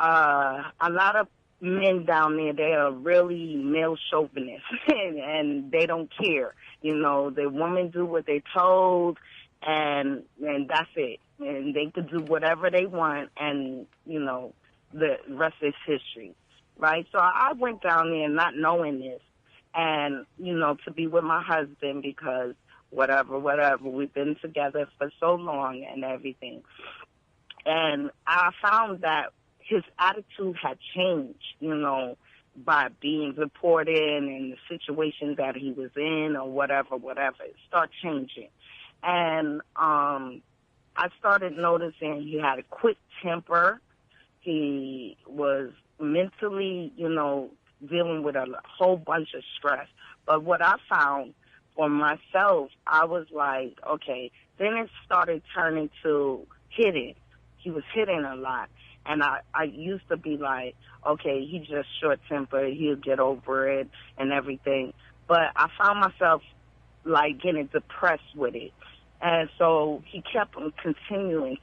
a lot of men down there, they are really male chauvinists, and they don't care. You know, the women do what they're told, and that's it. And they could do whatever they want, and, you know, the rest is history, right? So I went down there not knowing this, and, you know, to be with my husband because whatever, we've been together for so long and everything. And I found that his attitude had changed, you know, by being reported and the situations that he was in or whatever. It started changing. And I started noticing he had a quick temper. He was mentally, you know, dealing with a whole bunch of stress. But what I found for myself, I was like, okay, then it started turning to hitting. He was hitting a lot. And I used to be like, okay, he's just short-tempered, he'll get over it and everything. But I found myself, like, getting depressed with it. And so he kept on continuing.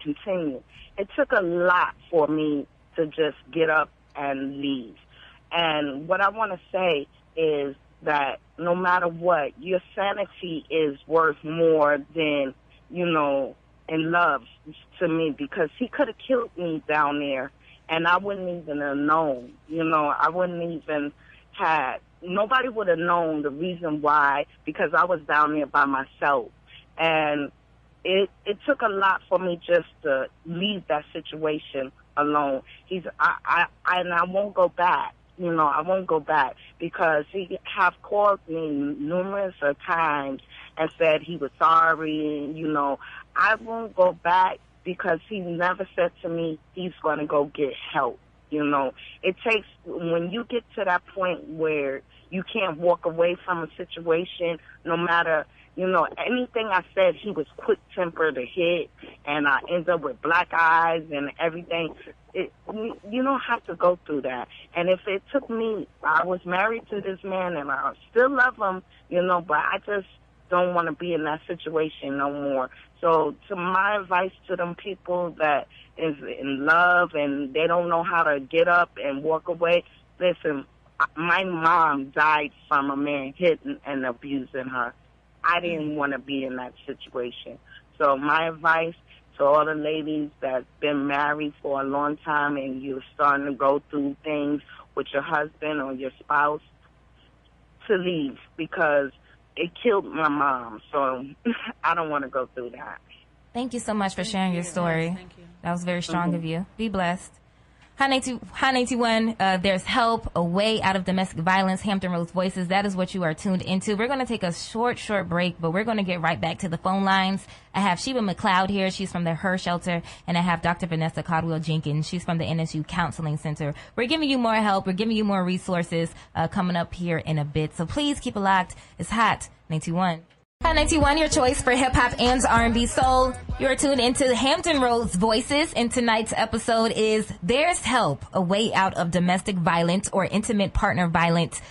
It took a lot for me to just get up and leave. And what I want to say is that no matter what, your sanity is worth more than, you know, in love to me, because he could have killed me down there and I wouldn't even have known, you know, I wouldn't even nobody would have known the reason why, because I was down there by myself. And it took a lot for me just to leave that situation alone. I won't go back. You know, I won't go back because he have called me numerous times and said he was sorry. You know, I won't go back because he never said to me he's going to go get help. You know, it takes, when you get to that point where you can't walk away from a situation, no matter, you know, anything I said, he was quick-tempered to hit, and I end up with black eyes and everything. You don't have to go through that. And if it took me, I was married to this man, and I still love him, you know, but I just don't want to be in that situation no more. So to my advice to them people that is in love and they don't know how to get up and walk away, listen, my mom died from a man hitting and abusing her. I didn't want to be in that situation. So my advice to all the ladies that's been married for a long time and you're starting to go through things with your husband or your spouse, to leave, because it killed my mom. So I don't want to go through that. Thank you so much for sharing your story. Yes, thank you. That was very strong of you. Be blessed. High 91, there's help, a way out of domestic violence, Hampton Roads Voices. That is what you are tuned into. We're going to take a short break, but we're going to get right back to the phone lines. I have Sheeba Mcleoud here. She's from the H.E.R shelter, and I have Dr. Vanessa Caldwell-Jenkins. She's from the NSU Counseling Center. We're giving you more help. We're giving you more resources coming up here in a bit. So please keep it locked. It's Hot 91. Hot 91, your choice for hip-hop and R&B soul. You're tuned into Hampton Roads Voices, and tonight's episode is There's Help, a way out of domestic violence or intimate partner violence,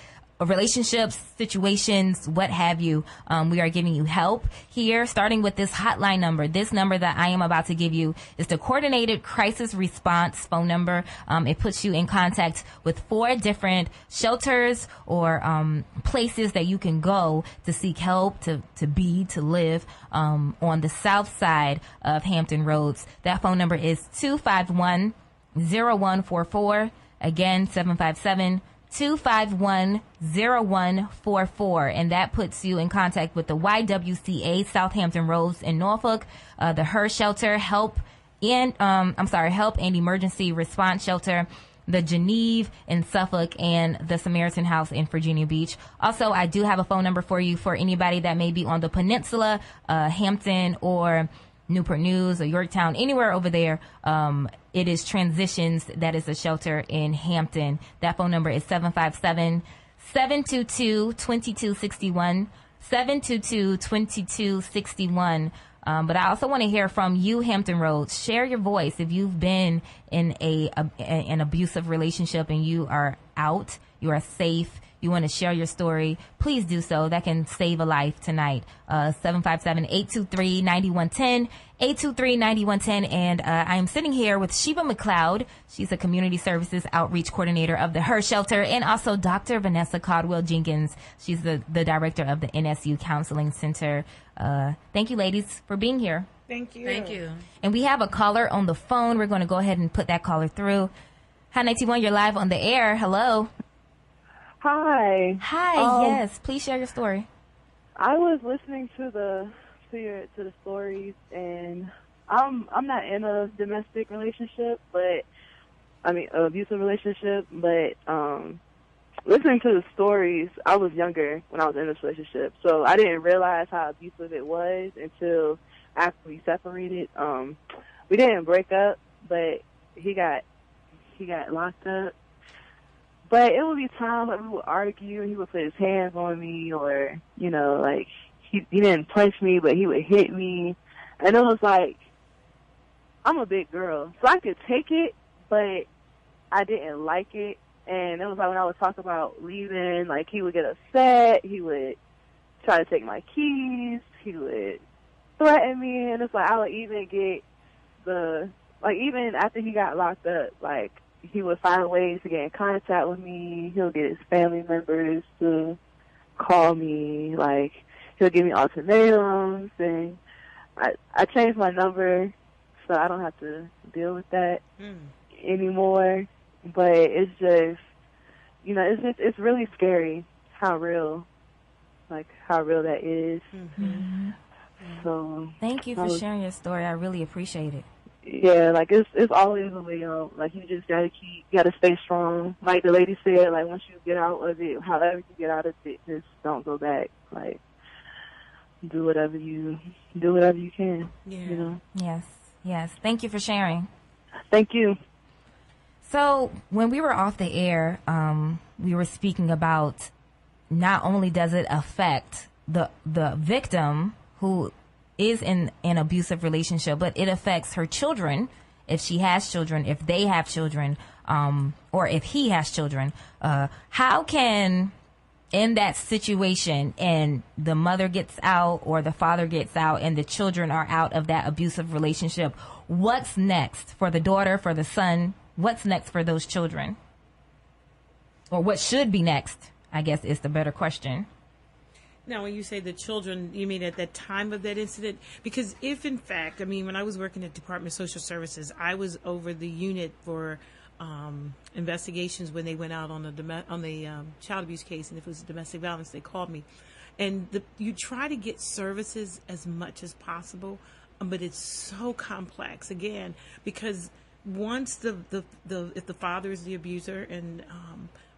relationships, situations, what have you. We are giving you help here, starting with this hotline number. This number that I am about to give you is the Coordinated Crisis Response phone number. It puts you in contact with 4 different shelters or places that you can go to seek help, to live on the south side of Hampton Roads. That phone number is 251-0144. Again, 757-251-0144, and that puts you in contact with the YWCA Southampton Roads in Norfolk, the H.E.R shelter, Help and Emergency Response Shelter, the Geneve in Suffolk, and the Samaritan House in Virginia Beach. Also, I do have a phone number for you for anybody that may be on the peninsula, Hampton or Newport News or Yorktown, anywhere over there. It is Transitions. That is a shelter in Hampton. That phone number is 757-722-2261, 722-2261. But I also want to hear from you, Hampton Roads. Share your voice if you've been in an abusive relationship and you are out, you are safe, you want to share your story, please do so. That can save a life tonight. 757-823-9110, 823-9110. And I am sitting here with Sheeba Mcleoud. She's a community services outreach coordinator of the H.E.R shelter, and also Dr. Vanessa Caldwell-Jenkins. She's the director of the NSU Counseling Center. Thank you, ladies, for being here. Thank you. Thank you. And we have a caller on the phone. We're going to go ahead and put that caller through. Hi, 91, you're live on the air. Hello. Hi. Hi, yes. Please share your story. I was listening to the stories, and I'm not in a domestic relationship, but abusive relationship, but listening to the stories, I was younger when I was in this relationship, so I didn't realize how abusive it was until after we separated. We didn't break up, but he got locked up. But it would be times like we would argue and he would put his hands on me, or, like he didn't punch me, but he would hit me. And it was like, I'm a big girl, so I could take it, but I didn't like it. And it was like when I would talk about leaving, like he would get upset, he would try to take my keys, he would threaten me, and it's like I would even get even after he got locked up, like, he would find ways to get in contact with me. He'll get his family members to call me. Like, he'll give me ultimatums. And I changed my number so I don't have to deal with that anymore. But it's just, it's really scary how real that is. Mm-hmm. So thank you for sharing your story. I really appreciate it. Yeah, like it's always a way out. Like you just gotta stay strong. Like the lady said, like once you get out of it, however you get out of it, just don't go back. Like do whatever you can. Yeah. Yes. Thank you for sharing. Thank you. So when we were off the air, we were speaking about not only does it affect the victim who is in an abusive relationship, but it affects her children, if she has children, if they have children, or if he has children. How can, in that situation, and the mother gets out or the father gets out and the children are out of that abusive relationship, what's next for the daughter, for the son? What's next for those children? Or what should be next, I guess, is the better question. Now, when you say the children, you mean at the time of that incident? Because if, in fact, when I was working at Department of Social Services, I was over the unit for investigations when they went out on the child abuse case, and if it was domestic violence, they called me. And you try to get services as much as possible, but it's so complex, again, because once if the father is the abuser and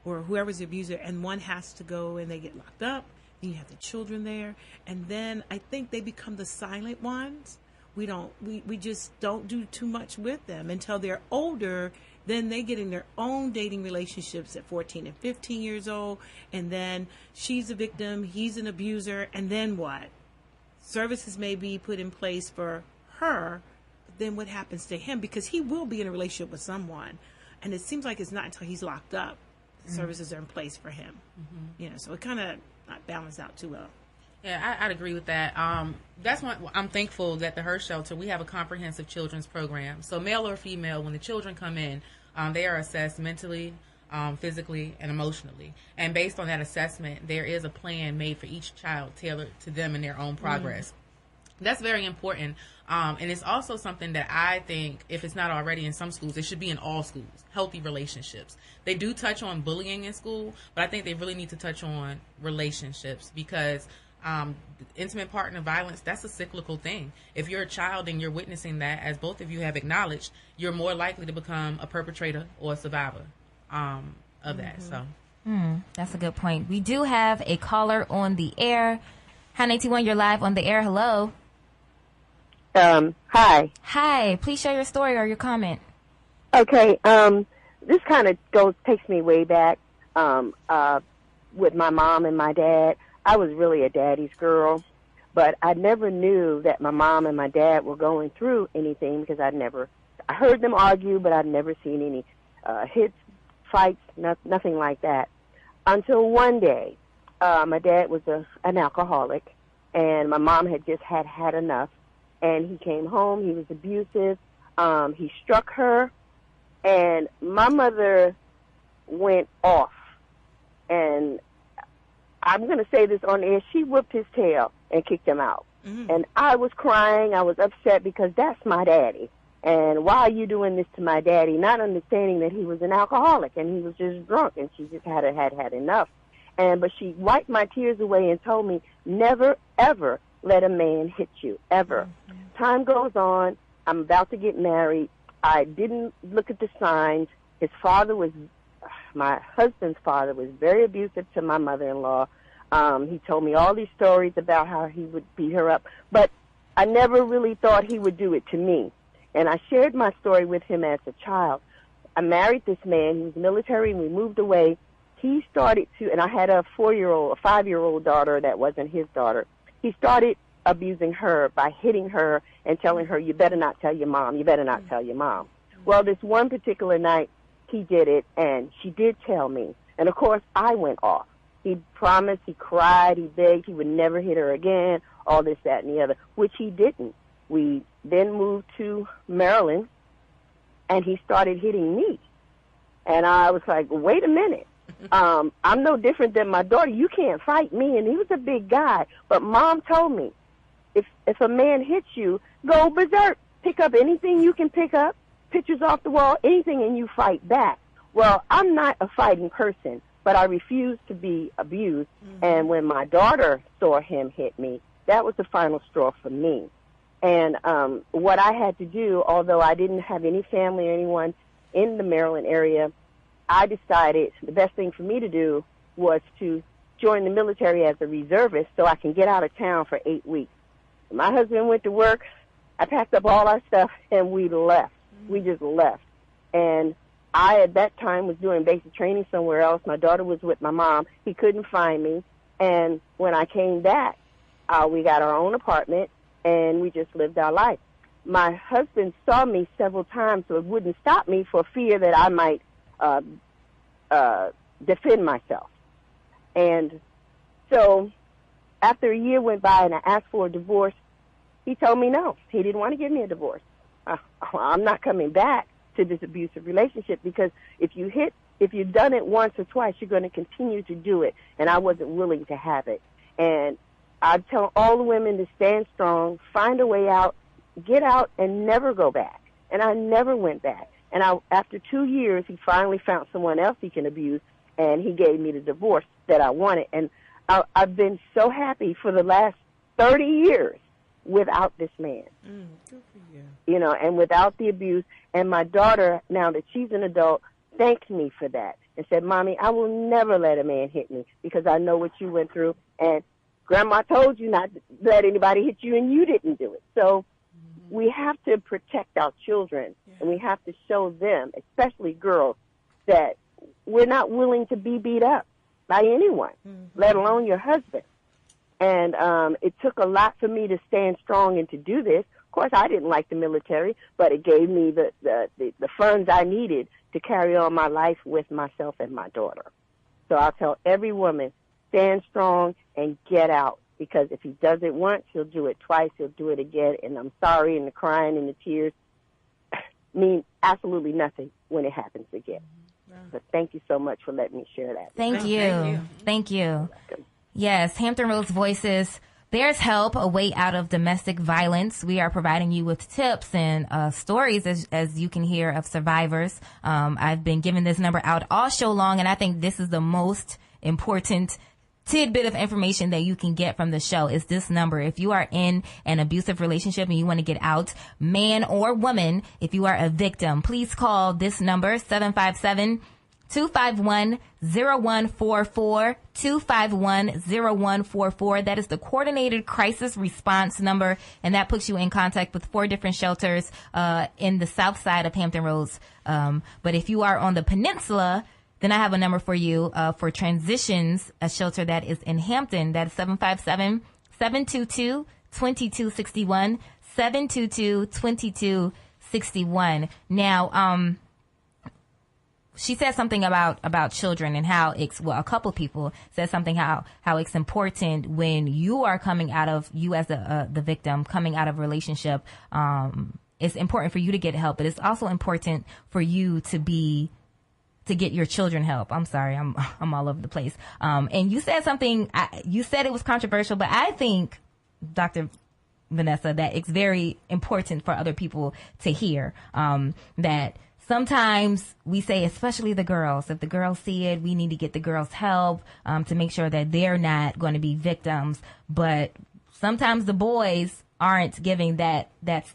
or whoever's the abuser, and one has to go and they get locked up, you have the children there, and then I think they become the silent ones. We just don't do too much with them until they're older. Then they get in their own dating relationships at 14 and 15 years old, and then she's a victim, he's an abuser, and then what? Services may be put in place for her, but then what happens to him? Because he will be in a relationship with someone, and it seems like it's not until he's locked up the services are in place for him. So it kind of not balanced out too well. Yeah, I'd agree with that. That's why I'm thankful that the H.E.R shelter, we have a comprehensive children's program. So male or female, when the children come in, they are assessed mentally, physically, and emotionally. And based on that assessment, there is a plan made for each child tailored to them and their own progress. That's very important. And it's also something that I think, if it's not already in some schools, it should be in all schools, healthy relationships. They do touch on bullying in school, but I think they really need to touch on relationships, because intimate partner violence, that's a cyclical thing. If you're a child and you're witnessing that, as both of you have acknowledged, you're more likely to become a perpetrator or a survivor of that. So that's a good point. We do have a caller on the air. Hi, 91, you're live on the air. Hello. Hi. Hi. Please share your story or your comment. Okay. This kind of takes me way back with my mom and my dad. I was really a daddy's girl, but I never knew that my mom and my dad were going through anything, because I heard them argue, but I'd never seen any hits fights, nothing like that. Until one day, my dad was an alcoholic, and my mom had just had enough. And he came home. He was abusive. He struck her, and my mother went off. And I'm going to say this on air. She whipped his tail and kicked him out. Mm-hmm. And I was crying. I was upset because that's my daddy. And why are you doing this to my daddy? Not understanding that he was an alcoholic and he was just drunk and she just had enough. But she wiped my tears away and told me, never, ever let a man hit you, ever. Mm-hmm. Time goes on. I'm about to get married. I didn't look at the signs. My husband's father was very abusive to my mother-in-law. He told me all these stories about how he would beat her up. But I never really thought he would do it to me. And I shared my story with him as a child. I married this man. He was military, and we moved away. He started to, and I had a 5-year-old daughter that wasn't his daughter. He started abusing her by hitting her and telling her, you better not tell your mom. You better not tell your mom. Well, this one particular night, he did it, and she did tell me. And, of course, I went off. He promised, he cried, he begged, he would never hit her again, all this, that, and the other, which he didn't. We then moved to Maryland, and he started hitting me. And I was like, wait a minute. I'm no different than my daughter. You can't fight me. And he was a big guy. But Mom told me, if a man hits you, go berserk. Pick up anything you can pick up, pictures off the wall, anything, and you fight back. Well, I'm not a fighting person, but I refuse to be abused. Mm-hmm. And when my daughter saw him hit me, that was the final straw for me. And what I had to do, although I didn't have any family or anyone in the Maryland area, I decided the best thing for me to do was to join the military as a reservist so I can get out of town for 8 weeks. My husband went to work. I packed up all our stuff, and we left. Mm-hmm. We just left. And I, at that time, was doing basic training somewhere else. My daughter was with my mom. He couldn't find me. And when I came back, we got our own apartment, and we just lived our life. My husband saw me several times, so it wouldn't stop me for fear that I might defend myself. And so after a year went by and I asked for a divorce, he told me no. He didn't want to give me a divorce. I'm not coming back to this abusive relationship because if you've done it once or twice, you're going to continue to do it. And I wasn't willing to have it. And I tell all the women to stand strong, find a way out, get out, and never go back. And I never went back. And after 2 years, he finally found someone else he can abuse, and he gave me the divorce that I wanted. And I've been so happy for the last 30 years without this man. Good for you. You know, and without the abuse. And my daughter, now that she's an adult, thanks me for that and said, Mommy, I will never let a man hit me because I know what you went through. And Grandma told you not to let anybody hit you, and you didn't do it. So we have to protect our children, and we have to show them, especially girls, that we're not willing to be beat up by anyone, let alone your husband. And it took a lot for me to stand strong and to do this. Of course, I didn't like the military, but it gave me the funds I needed to carry on my life with myself and my daughter. So I'll tell every woman, stand strong and get out. Because if he does it once, he'll do it twice, he'll do it again. And I'm sorry, and the crying and the tears mean absolutely nothing when it happens again. But thank you so much for letting me share that. Thank you. Yes, Hampton Roads Voices. There's help, a way out of domestic violence. We are providing you with tips and stories, as you can hear, of survivors. I've been giving this number out all show long, and I think this is the most important tidbit of information that you can get from the show is this number. If you are in an abusive relationship and you want to get out, man or woman, if you are a victim, please call this number, 757-251-0144, 251-0144. That is the coordinated crisis response number, and that puts you in contact with 4 different shelters in the south side of Hampton Roads. But if you are on the peninsula, then I have a number for you for Transitions, a shelter that is in Hampton. That's 757-722-2261, 722-2261. Now, she said something about children and how a couple of people said something how it's important when you are coming out of, you as the victim coming out of a relationship. It's important for you to get help, but it's also important for you to get your children help. I'm sorry, I'm all over the place. And you said something. You said it was controversial, but I think, Dr. Vanessa, that it's very important for other people to hear that. Sometimes we say, especially the girls, if the girls see it, we need to get the girls help to make sure that they're not going to be victims. But sometimes the boys aren't giving that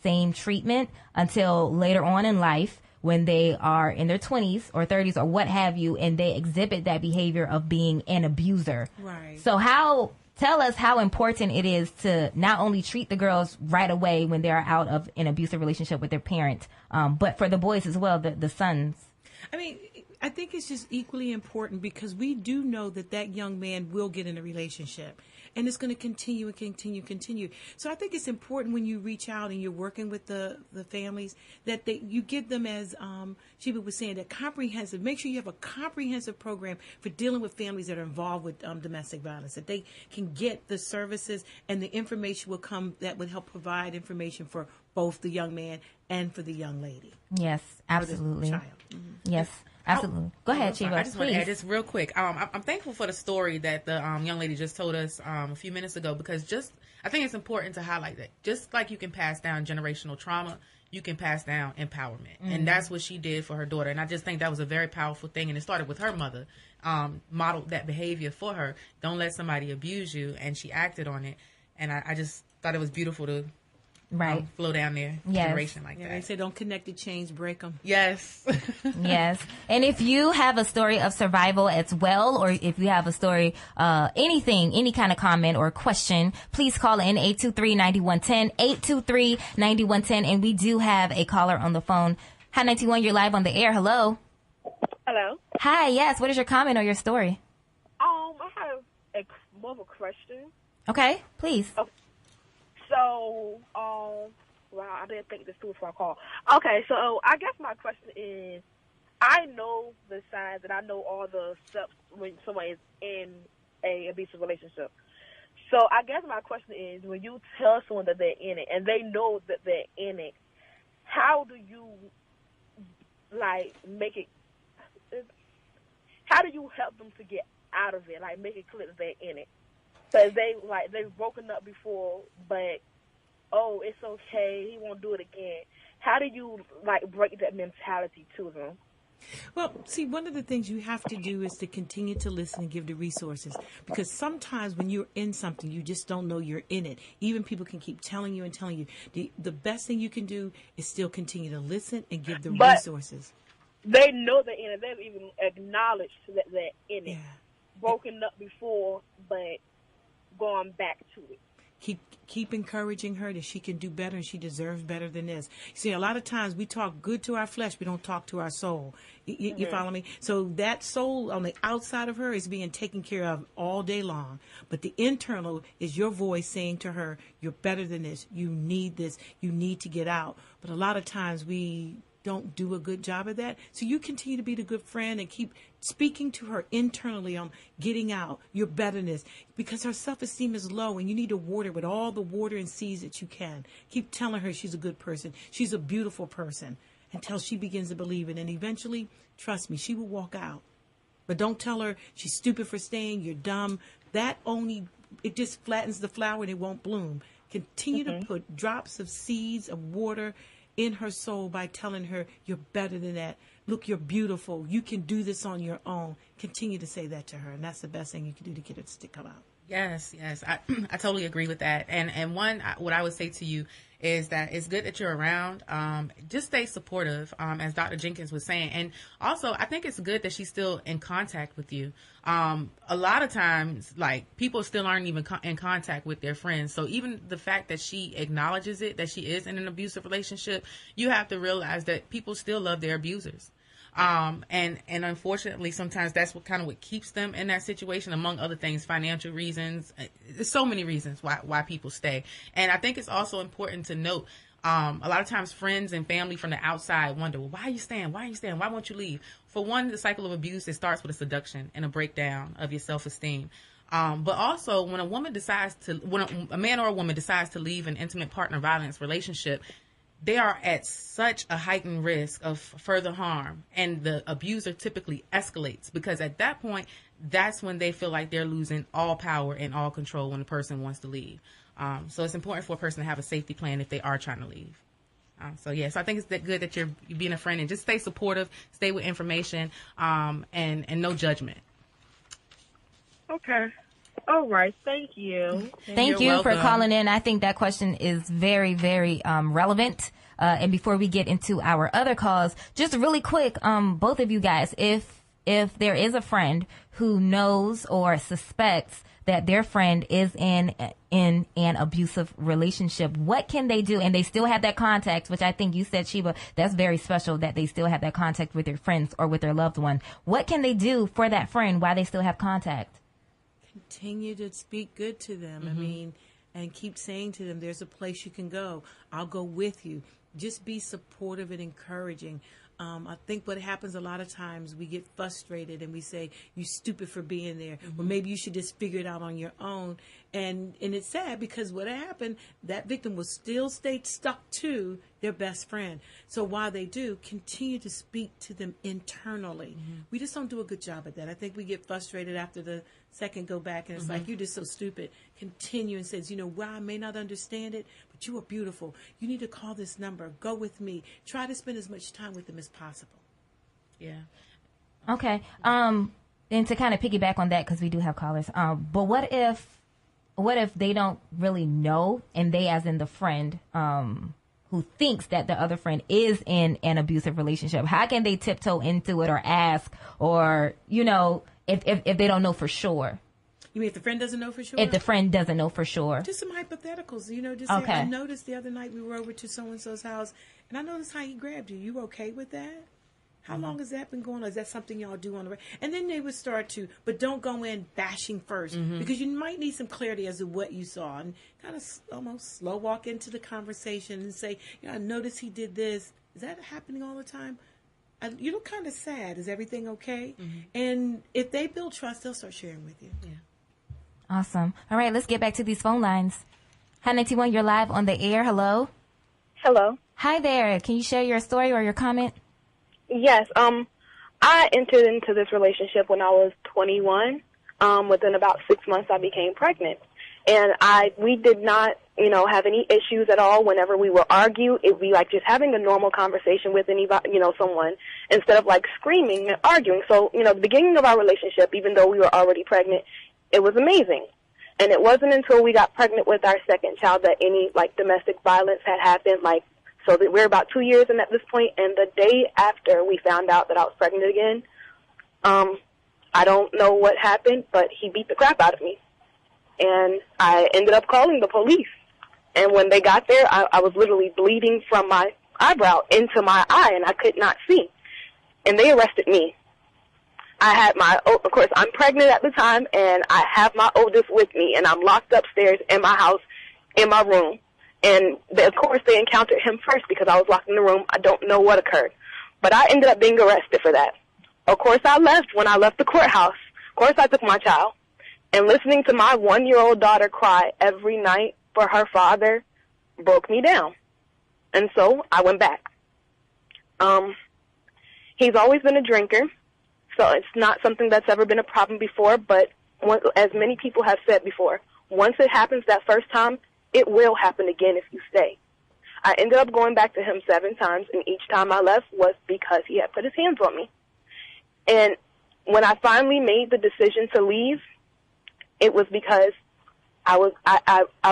same treatment until later on in life when they are in their 20s or 30s or what have you, and they exhibit that behavior of being an abuser. Right. So tell us how important it is to not only treat the girls right away when they're out of an abusive relationship with their parent, but for the boys as well, the sons. I mean, I think it's just equally important because we do know that young man will get in a relationship. And it's going to continue and continue. So I think it's important when you reach out and you're working with the families that you give them, as Sheeba was saying, that comprehensive. Make sure you have a comprehensive program for dealing with families that are involved with domestic violence, that they can get the services and the information will come that would help provide information for both the young man and for the young lady. Yes, absolutely. Child. Mm-hmm. Yes. Absolutely. Go ahead, Sheeba. I just want to add this real quick. I'm thankful for the story that the young lady just told us a few minutes ago, because I think it's important to highlight that. Just like you can pass down generational trauma, you can pass down empowerment. Mm-hmm. And that's what she did for her daughter. And I just think that was a very powerful thing. And it started with her mother, modeled that behavior for her. Don't let somebody abuse you. And she acted on it. And I just thought it was beautiful to flow down their generation like that. They say don't connect the chains, break them. Yes. Yes. And if you have a story of survival as well, or if you have a story, anything, any kind of comment or question, please call in 823-9110, 823-9110. And we do have a caller on the phone. Hi, 91, you're live on the air. Hello. Hello. Hi, yes. What is your comment or your story? I have more of a question. Okay, please. Okay. So, wow, I didn't think this through before I called. Okay, so I guess my question is, I know the signs and I know all the steps when someone is in a abusive relationship. So I guess my question is, when you tell someone that they're in it and they know that they're in it, how do you, make it, how do you help them to get out of it, make it clear that they're in it? Because they've broken up before, but, it's okay, he won't do it again. How do you, break that mentality to them? Well, see, one of the things you have to do is to continue to listen and give the resources. Because sometimes when you're in something, you just don't know you're in it. Even people can keep telling you and telling you. The best thing you can do is still continue to listen and give the resources. They know they're in it. They've even acknowledged that they're in it. Yeah. Broken up before, but going back to it. Keep encouraging her that she can do better and she deserves better than this. See, a lot of times we talk good to our flesh, we don't talk to our soul. You follow me? So that soul on the outside of her is being taken care of all day long. But the internal is your voice saying to her, you're better than this. You need this. You need to get out. But a lot of times we don't do a good job of that. So you continue to be the good friend and keep speaking to her internally on getting out, your betterness, because her self-esteem is low and you need to water with all the water and seeds that you can. Keep telling her she's a good person. She's a beautiful person until she begins to believe it. And eventually, trust me, she will walk out. But don't tell her she's stupid for staying, you're dumb. It just flattens the flower and it won't bloom. Continue to put drops of seeds of water in her soul by telling her you're better than that. Look, you're beautiful. You can do this on your own. Continue to say that to her, and that's the best thing you can do to get her to come out. Yes, I totally agree with that. And what I would say to you is that it's good that you're around. Just stay supportive, as Dr. Jenkins was saying. And also, I think it's good that she's still in contact with you. A lot of times, people still aren't even in contact with their friends. So even the fact that she acknowledges it, that she is in an abusive relationship, you have to realize that people still love their abusers. And unfortunately, sometimes that's what keeps them in that situation, among other things, financial reasons. There's so many reasons why people stay. And I think it's also important to note A lot of times friends and family from the outside wonder, well, why are you staying? Why won't you leave? For one, the cycle of abuse, it starts with a seduction and a breakdown of your self-esteem. But also when a man or a woman decides to leave an intimate partner violence relationship, they are at such a heightened risk of further harm, and the abuser typically escalates, because at that point, that's when they feel like they're losing all power and all control when the person wants to leave. So it's important for a person to have a safety plan if they are trying to leave. So I think it's good that you're being a friend, and just stay supportive, stay with information, and no judgment. Okay. All right. Thank you. Thank you for calling in. I think that question is very, very relevant. And before we get into our other calls, just really quick, both of you guys, if there is a friend who knows or suspects that their friend is in an abusive relationship, what can they do? And they still have that contact, which I think you said, Sheeba, that's very special, that they still have that contact with their friends or with their loved one. What can they do for that friend while they still have contact? Continue to speak good to them. I mean, and keep saying to them, there's a place you can go. I'll go with you. Just be supportive and encouraging. I think what happens a lot of times, we get frustrated and we say, you stupid for being there. Or maybe you should just figure it out on your own. And it's sad, because what happened, that victim will still stay stuck to their best friend. So while they do, continue to speak to them internally. We just don't do a good job at that. I think we get frustrated after the second go back, and it's like, you're just so stupid. Continue and says, well, I may not understand it, but you are beautiful. You need to call this number. Go with me. Try to spend as much time with them as possible. Yeah. Okay. And to kind of piggyback on that, because we do have callers, but what if they don't really know, and they, as in the friend, who thinks that the other friend is in an abusive relationship? How can they tiptoe into it or ask, or, if they don't know for sure? You mean if the friend doesn't know for sure? If the friend doesn't know for sure. Just some hypotheticals, just okay. say, I noticed the other night we were over to so-and-so's house, and I noticed how he grabbed you. You okay with that? How long has that been going on? Is that something y'all do on the regular? And then they would start to, but don't go in bashing first, because you might need some clarity as to what you saw, and kind of almost slow walk into the conversation and say, I noticed he did this. Is that happening all the time? You look kind of sad. Is everything okay? And if they build trust, they'll start sharing with you. Yeah. Awesome. All right, let's get back to these phone lines. Hi, 91, you're live on the air. Hello. Hello. Hi there. Can you share your story or your comment? Yes. I entered into this relationship when I was 21. Within about 6 months, I became pregnant. And we did not, have any issues at all. Whenever we would argue, it'd be like just having a normal conversation with anybody, someone, instead of like screaming and arguing. So, the beginning of our relationship, even though we were already pregnant, it was amazing. And it wasn't until we got pregnant with our second child that any like domestic violence had happened. So that we're about 2 years in at this point, and the day after we found out that I was pregnant again, I don't know what happened, but he beat the crap out of me. And I ended up calling the police. And when they got there, I was literally bleeding from my eyebrow into my eye, and I could not see. And they arrested me. I had of course, I'm pregnant at the time, and I have my oldest with me, and I'm locked upstairs in my house, in my room. And of course, they encountered him first because I was locked in the room. I don't know what occurred. But I ended up being arrested for that. Of course, I left. When I left the courthouse, of course, I took my child. And listening to my 1-year-old daughter cry every night for her father broke me down. And so I went back. He's always been a drinker, so it's not something that's ever been a problem before. But as many people have said before, once it happens that first time, it will happen again if you stay. I ended up going back to him 7 times, and each time I left was because he had put his hands on me. And when I finally made the decision to leave, it was because I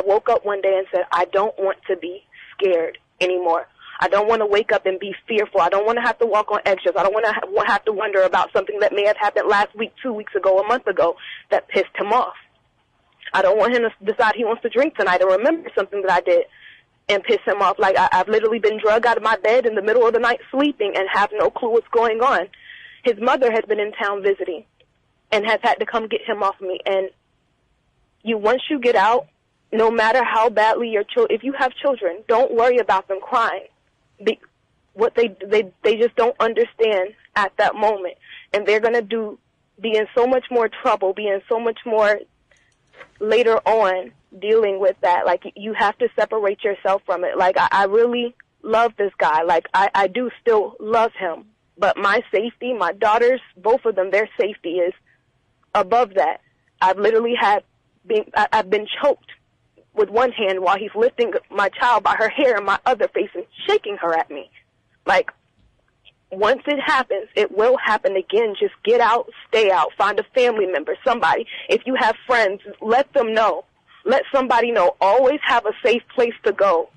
woke up one day and said, I don't want to be scared anymore. I don't want to wake up and be fearful. I don't want to have to walk on eggshells. I don't want to have to wonder about something that may have happened last week, 2 weeks ago, a month ago that pissed him off. I don't want him to decide he wants to drink tonight or remember something that I did and piss him off. Like I've literally been drugged out of my bed in the middle of the night sleeping and have no clue what's going on. His mother has been in town visiting and has had to come get him off me. And once you get out, no matter how badly if you have children, don't worry about them crying. What they just don't understand at that moment, and they're gonna be in so much more trouble, be in so much more later on dealing with that. Like, you have to separate yourself from it. Like, I really love this guy. Like, I do still love him, but my safety, my daughters, both of them, their safety is above that. I've literally I've been choked with one hand while he's lifting my child by her hair in my other face and shaking her at me. Like, once it happens, it will happen again. Just get out, stay out, find a family member, somebody. If you have friends, let them know. Let somebody know. Always have a safe place to go.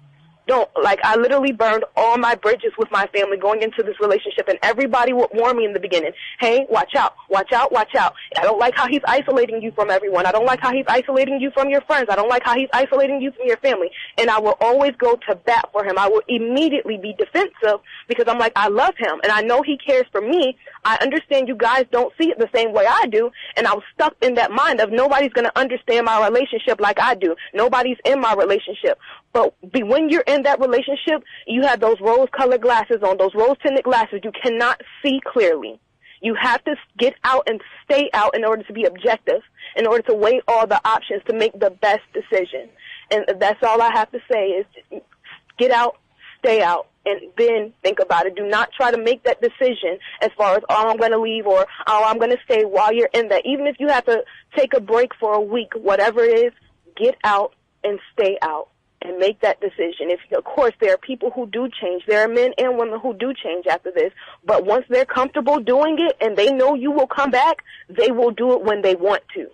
I literally burned all my bridges with my family going into this relationship, and everybody would warn me in the beginning, hey, watch out, watch out, watch out. I don't like how he's isolating you from everyone. I don't like how he's isolating you from your friends. I don't like how he's isolating you from your family. And I will always go to bat for him. I will immediately be defensive because I'm like, I love him, and I know he cares for me. I understand you guys don't see it the same way I do, and I was stuck in that mind of nobody's going to understand my relationship like I do. Nobody's in my relationship. But when you're in that relationship, you have those rose-colored glasses on, those rose-tinted glasses. You cannot see clearly. You have to get out and stay out in order to be objective, in order to weigh all the options to make the best decision. And that's all I have to say is get out, stay out, and then think about it. Do not try to make that decision as far as, oh, I'm going to leave or, oh, I'm going to stay while you're in that. Even if you have to take a break for a week, whatever it is, get out and stay out. And make that decision. Of course, there are people who do change. There are men and women who do change after this. But once they're comfortable doing it and they know you will come back, they will do it when they want to.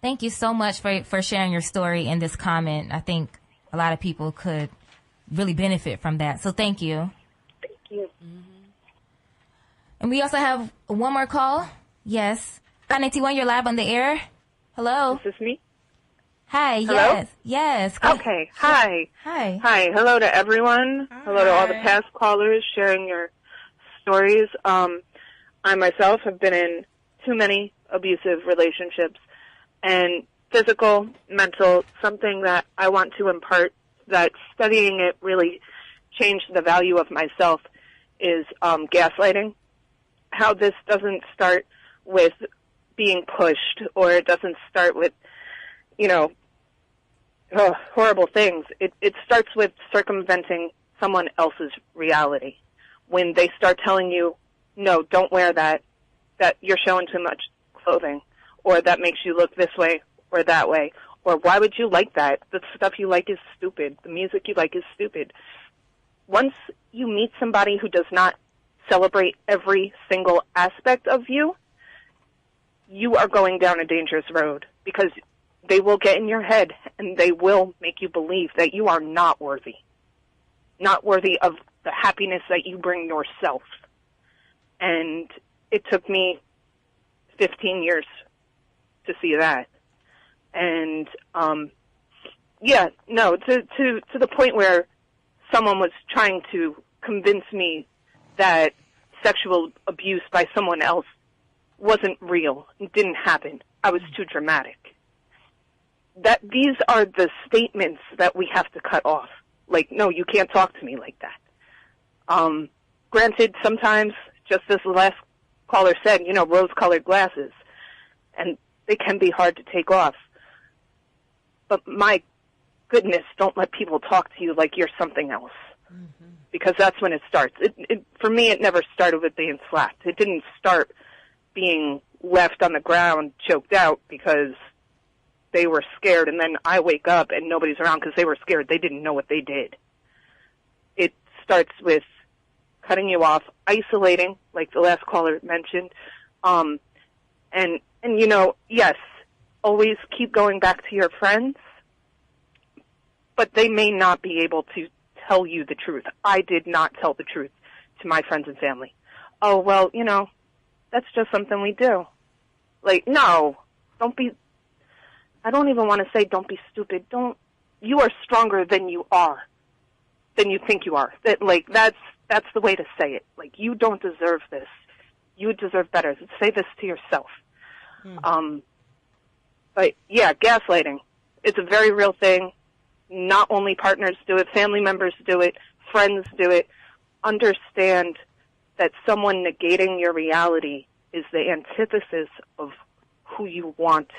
Thank you so much for sharing your story in this comment. I think a lot of people could really benefit from that. So thank you. Thank you. Mm-hmm. And we also have one more call. Yes. Hi, 91, you're live on the air. Hello. Is this me? Hi, hello? yes. Okay, hi. Hi. Hi, hello to everyone. Hi. Hello to all the past callers sharing your stories. I myself have been in too many abusive relationships, and physical, mental, something that I want to impart, that studying it really changed the value of myself, is gaslighting. How this doesn't start with being pushed, or it doesn't start with, horrible things. It starts with circumventing someone else's reality. When they start telling you, no, don't wear that you're showing too much clothing, or that makes you look this way or that way, or why would you like that? The stuff you like is stupid. The music you like is stupid. Once you meet somebody who does not celebrate every single aspect of you, you are going down a dangerous road, because they will get in your head and they will make you believe that you are not worthy of the happiness that you bring yourself. And it took me 15 years to see that. And, to the point where someone was trying to convince me that sexual abuse by someone else wasn't real. It didn't happen. I was too dramatic. These are the statements that we have to cut off. Like, no, you can't talk to me like that. Granted, sometimes, just as the last caller said, rose-colored glasses, and they can be hard to take off. But my goodness, don't let people talk to you like you're something else. Mm-hmm. Because that's when it starts. For me, it never started with being slapped. It didn't start being left on the ground, choked out, because they were scared, and then I wake up and nobody's around because they were scared. They didn't know what they did. It starts with cutting you off, isolating, like the last caller mentioned, and yes, always keep going back to your friends, but they may not be able to tell you the truth. I did not tell the truth to my friends and family. Oh, well, that's just something we do. Like, no, don't be... I don't even want to say don't be stupid. You are stronger than you are, than you think you are. That's the way to say it. Like, you don't deserve this. You deserve better. Say this to yourself. But yeah, gaslighting. It's a very real thing. Not only partners do it, family members do it, friends do it. Understand that someone negating your reality is the antithesis of who you want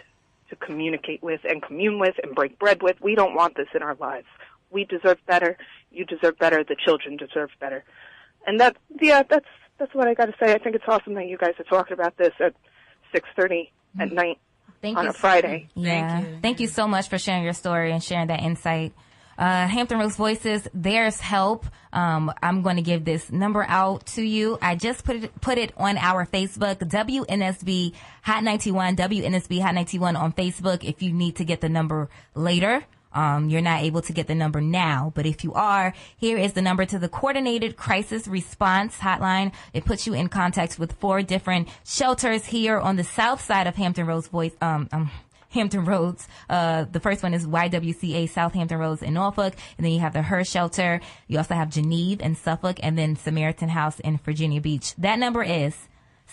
to communicate with and commune with and break bread with. We don't want this in our lives. We deserve better. You deserve better. The children deserve better. And that's what I got to say. I think it's awesome that you guys are talking about this at 6:30 at night on a Friday. Yeah. Thank you so much for sharing your story and sharing that insight. Hampton Roads Voices, there's help. I'm going to give this number out to you. I just put it on our Facebook, WNSB Hot 91, WNSB Hot 91 on Facebook. If you need to get the number later, you're not able to get the number now, but if you are, here is the number to the Coordinated Crisis Response Hotline. It puts you in contact with 4 different shelters here on the south side of Hampton Roads Hampton Roads. The first one is YWCA Southampton Roads in Norfolk. And then you have the H.E.R shelter. You also have Geneve in Suffolk, and then Samaritan House in Virginia Beach. That number is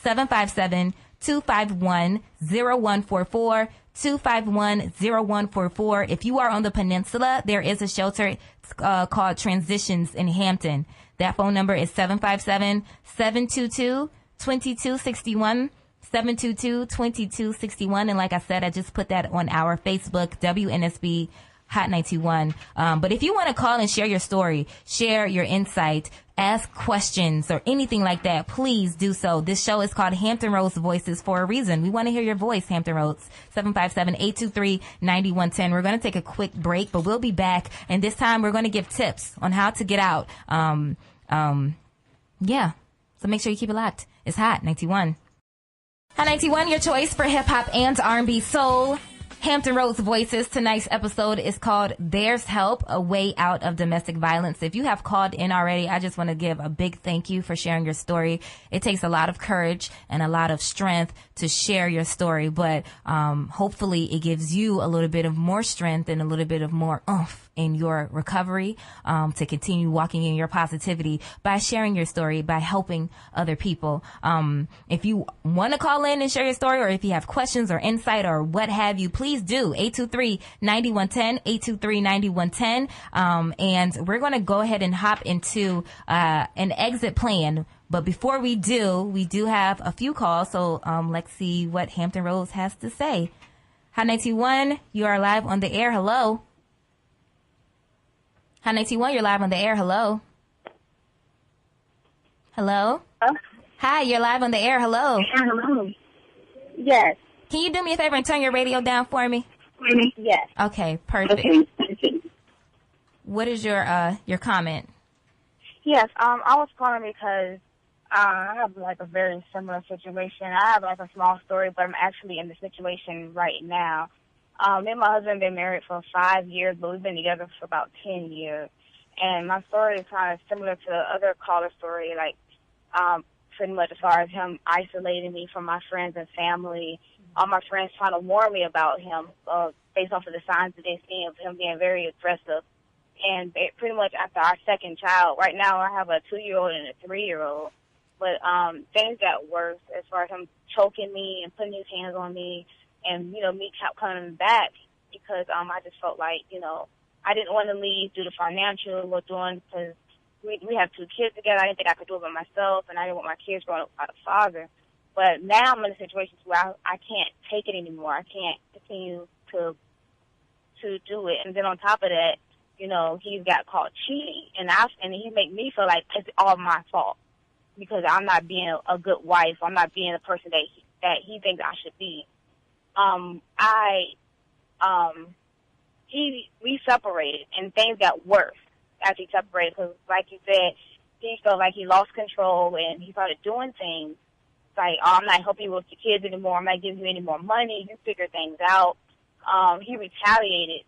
757-251-0144. 251-0144. If you are on the peninsula, there is a shelter called Transitions in Hampton. That phone number is 757-722-2261. 722-2261. And like I said, I just put that on our Facebook, WNSB Hot 91. But if you want to call and share your story, share your insight, ask questions or anything like that, please do so. This show is called Hampton Roads Voices for a reason. We want to hear your voice, Hampton Roads. 757-823-9110. We're going to take a quick break, but we'll be back. And this time we're going to give tips on how to get out. Yeah. So make sure you keep it locked. It's Hot 91. Hot 91, your choice for hip hop and R&B soul. Hampton Roads Voices. Tonight's episode is called There's Help, a Way Out of Domestic Violence. If you have called in already, I just want to give a big thank you for sharing your story. It takes a lot of courage and a lot of strength to share your story, but hopefully it gives you a little bit of more strength and a little bit of more oomph in your recovery, to continue walking in your positivity by sharing your story, by helping other people. If you want to call in and share your story, or if you have questions or insight or what have you, please do. 823-9110, 823-9110. And we're going to go ahead and hop into an exit plan. But before we do have a few calls. So let's see what Hampton Roads has to say. Hot 91, you are live on the air. Hello. Hot 91, you're live on the air. Hello. Hello. Hi, you're live on the air. Hello. Hello. Yes. Can you do me a favor and turn your radio down for me? Yes. Okay, perfect. Okay. What is your comment? Yes, I was calling because I have like a very similar situation. I have like a small story, but I'm actually in the situation right now. Me and my husband have been married for 5 years, but we've been together for about 10 years. And my story is kind of similar to the other caller's story, like pretty much as far as him isolating me from my friends and family. All my friends trying to warn me about him based off of the signs that they see of him being very aggressive. And pretty much after our second child, right now I have a 2-year-old and a 3-year-old. But things got worse as far as him choking me and putting his hands on me. And, you know, me kept coming back because I just felt like, you know, I didn't want to leave due to financial we're doing because we have 2 kids together. I didn't think I could do it by myself, and I didn't want my kids growing up without a father. But now I'm in a situation where I can't take it anymore. I can't continue to do it. And then on top of that, you know, he's got caught cheating, and he make me feel like it's all my fault because I'm not being a good wife. I'm not being the person that he thinks I should be. We separated, and things got worse after he separated because, like you said, he felt like he lost control and he started doing things like, I'm not helping you with the kids anymore. I'm not giving you any more money. You figure things out. He retaliated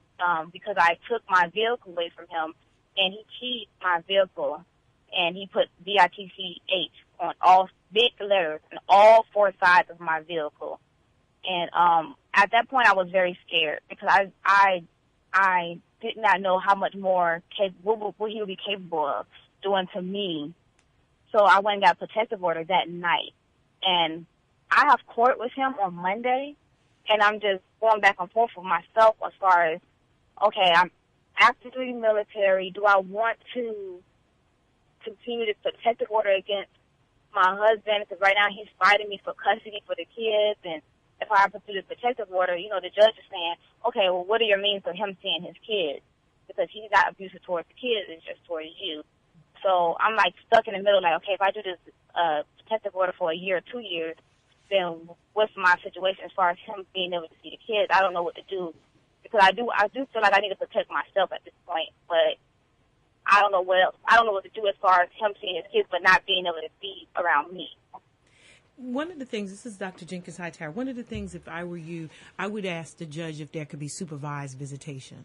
because I took my vehicle away from him, and he keyed my vehicle, and he put VITC-H on all big letters on all 4 sides of my vehicle. And at that point, I was very scared because I did not know how much more what he would be capable of doing to me. So I went and got a protective order that night. And I have court with him on Monday, and I'm just going back and forth with myself as far as okay, I'm actively military. Do I want to continue this protective order against my husband? Because right now he's fighting me for custody for the kids. And if I pursue this protective order, the judge is saying, okay, well, what are your means of him seeing his kids? Because he's not abusive towards the kids, it's just towards you. So I'm like stuck in the middle, like, okay, if I do this protective order for a year or 2 years, then what's my situation as far as him being able to see the kids? I don't know what to do, because I do feel like I need to protect myself at this point, but I don't know what else. I don't know what to do as far as him seeing his kids, but not being able to be around me. One of the things, this is Dr. Jenkins H.E.R. One of the things, if I were you, I would ask the judge if there could be supervised visitation.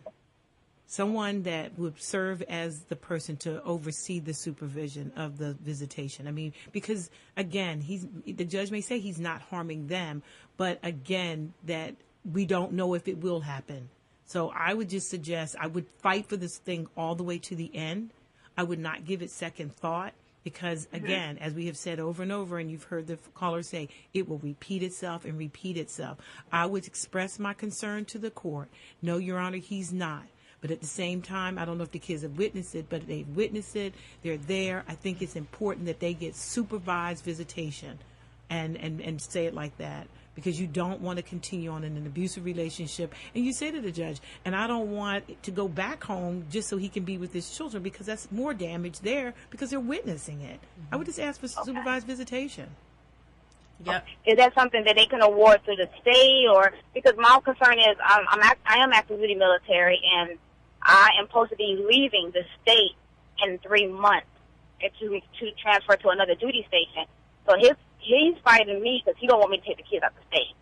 Someone that would serve as the person to oversee the supervision of the visitation. I mean, because again, the judge may say he's not harming them, but again, that we don't know if it will happen. So I would just suggest I would fight for this thing all the way to the end. I would not give it second thought, because again, as we have said over and over, and you've heard the caller say, it will repeat itself and repeat itself. I would express my concern to the court. No, Your Honor, he's not. But at the same time, I don't know if the kids have witnessed it, but they've witnessed it. They're there. I think it's important that they get supervised visitation and say it like that, because you don't want to continue on in an abusive relationship. And you say to the judge, and I don't want it to go back home just so he can be with his children, because that's more damage there because they're witnessing it. I would just ask for supervised visitation. Yep. Is that something that they can award to the state, or because my concern is I am active duty military, and I am supposed to be leaving the state in 3 months to transfer to another duty station. So he's fighting me because he don't want me to take the kids out of the state.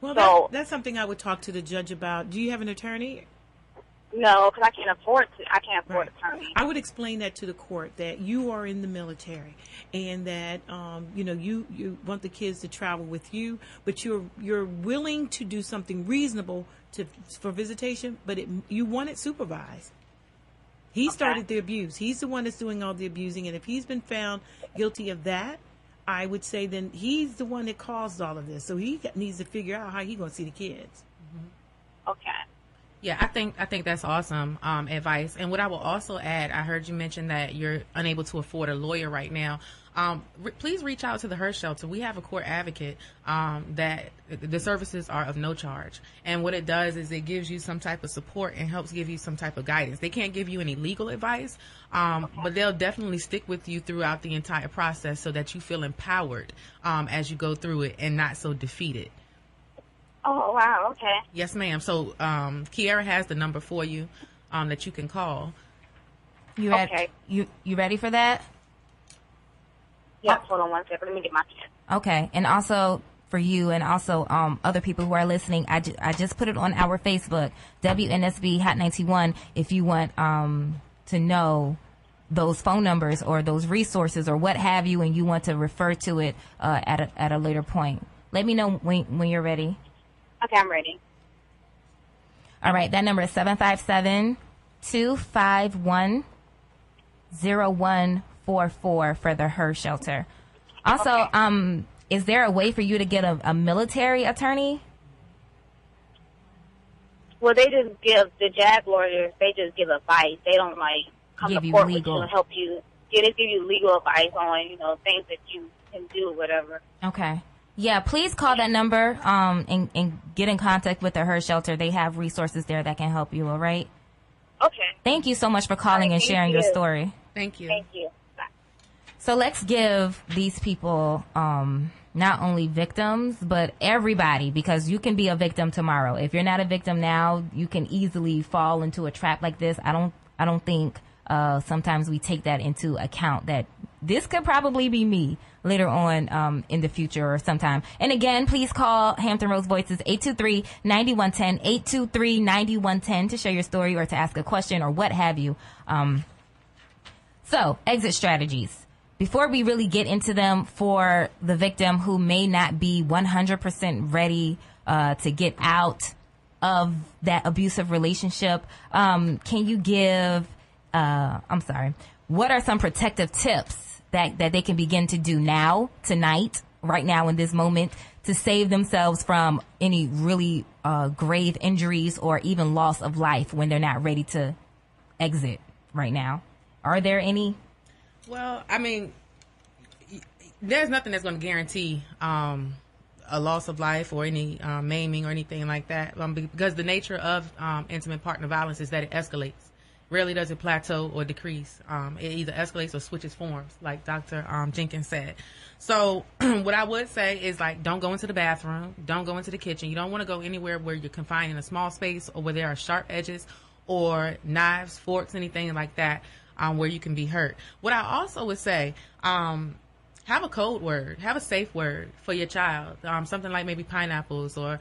Well, so, that's something I would talk to the judge about. Do you have an attorney? No, because I can't afford an attorney. I would explain that to the court, that you are in the military, and that you want the kids to travel with you, but you're willing to do something reasonable for visitation, but you want it supervised. He started the abuse. He's the one that's doing all the abusing, and if he's been found guilty of that, I would say then he's the one that caused all of this. So he needs to figure out how he's going to see the kids. Okay. Yeah, I think that's awesome advice. And what I will also add, I heard you mention that you're unable to afford a lawyer right now. Please reach out to the H.E.R shelter. We have a court advocate that the services are of no charge. And what it does is it gives you some type of support and helps give you some type of guidance. They can't give you any legal advice, but they'll definitely stick with you throughout the entire process so that you feel empowered as you go through it and not so defeated. Oh, wow, okay. Yes, ma'am. So Khiara has the number for you that you can call. You ready for that? Yeah, hold on one second. Let me get my pen. Okay. And also for you, and also other people who are listening, I just put it on our Facebook, WNSB Hot 91, if you want to know those phone numbers or those resources or what have you, and you want to refer to it at a later point. Let me know when you're ready. Okay, I'm ready. All right, that number is 757-251-0144 for the H.E.R shelter. Also, is there a way for you to get a military attorney? Well, they just give the JAG lawyers. They just give advice. They don't come give to you court legal. with you and help you. Yeah, they give you legal advice on things that you can do, whatever. Okay. Yeah, please call that number and get in contact with the H.E.R shelter. They have resources there that can help you, all right? Okay. Thank you so much for calling and sharing your story. Thank you. Thank you. Bye. So let's give these people not only victims, but everybody, because you can be a victim tomorrow. If you're not a victim now, you can easily fall into a trap like this. I don't think sometimes we take that into account, that this could probably be me later on in the future or sometime. And again, please call Hampton Roads Voices 823-9110, 823-9110 to share your story or to ask a question or what have you. So, exit strategies. Before we really get into them for the victim who may not be 100% ready to get out of that abusive relationship, can you give, what are some protective tips that they can begin to do now, tonight, right now in this moment, to save themselves from any really grave injuries or even loss of life when they're not ready to exit right now? Are there any? Well, I mean, there's nothing that's going to guarantee a loss of life or any maiming or anything like that, because the nature of intimate partner violence is that it escalates. Rarely does it plateau or decrease. It either escalates or switches forms, like Dr. Jenkins said. So what I would say is, like, don't go into the bathroom. Don't go into the kitchen. You don't want to go anywhere where you're confined in a small space or where there are sharp edges or knives, forks, anything like that, where you can be hurt. What I also would say, have a code word, have a safe word for your child. Something like maybe pineapples or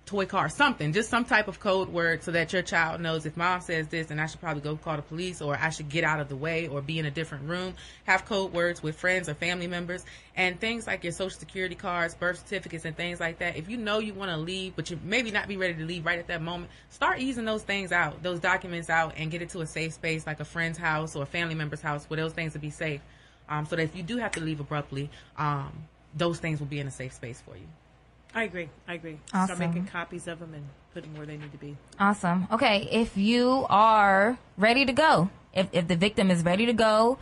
toy car, something, just some type of code word so that your child knows if mom says this, then I should probably go call the police, or I should get out of the way or be in a different room. Have code words with friends or family members, and things like your social security cards, birth certificates, and things like that. If you know you want to leave, but you maybe not be ready to leave right at that moment, start using those things out, those documents out, and get it to a safe space like a friend's house or a family member's house where those things will be safe, so that if you do have to leave abruptly, those things will be in a safe space for you. I agree. Awesome. Start making copies of them and put them where they need to be. Awesome. Okay, if you are ready to go, if the victim is ready to go,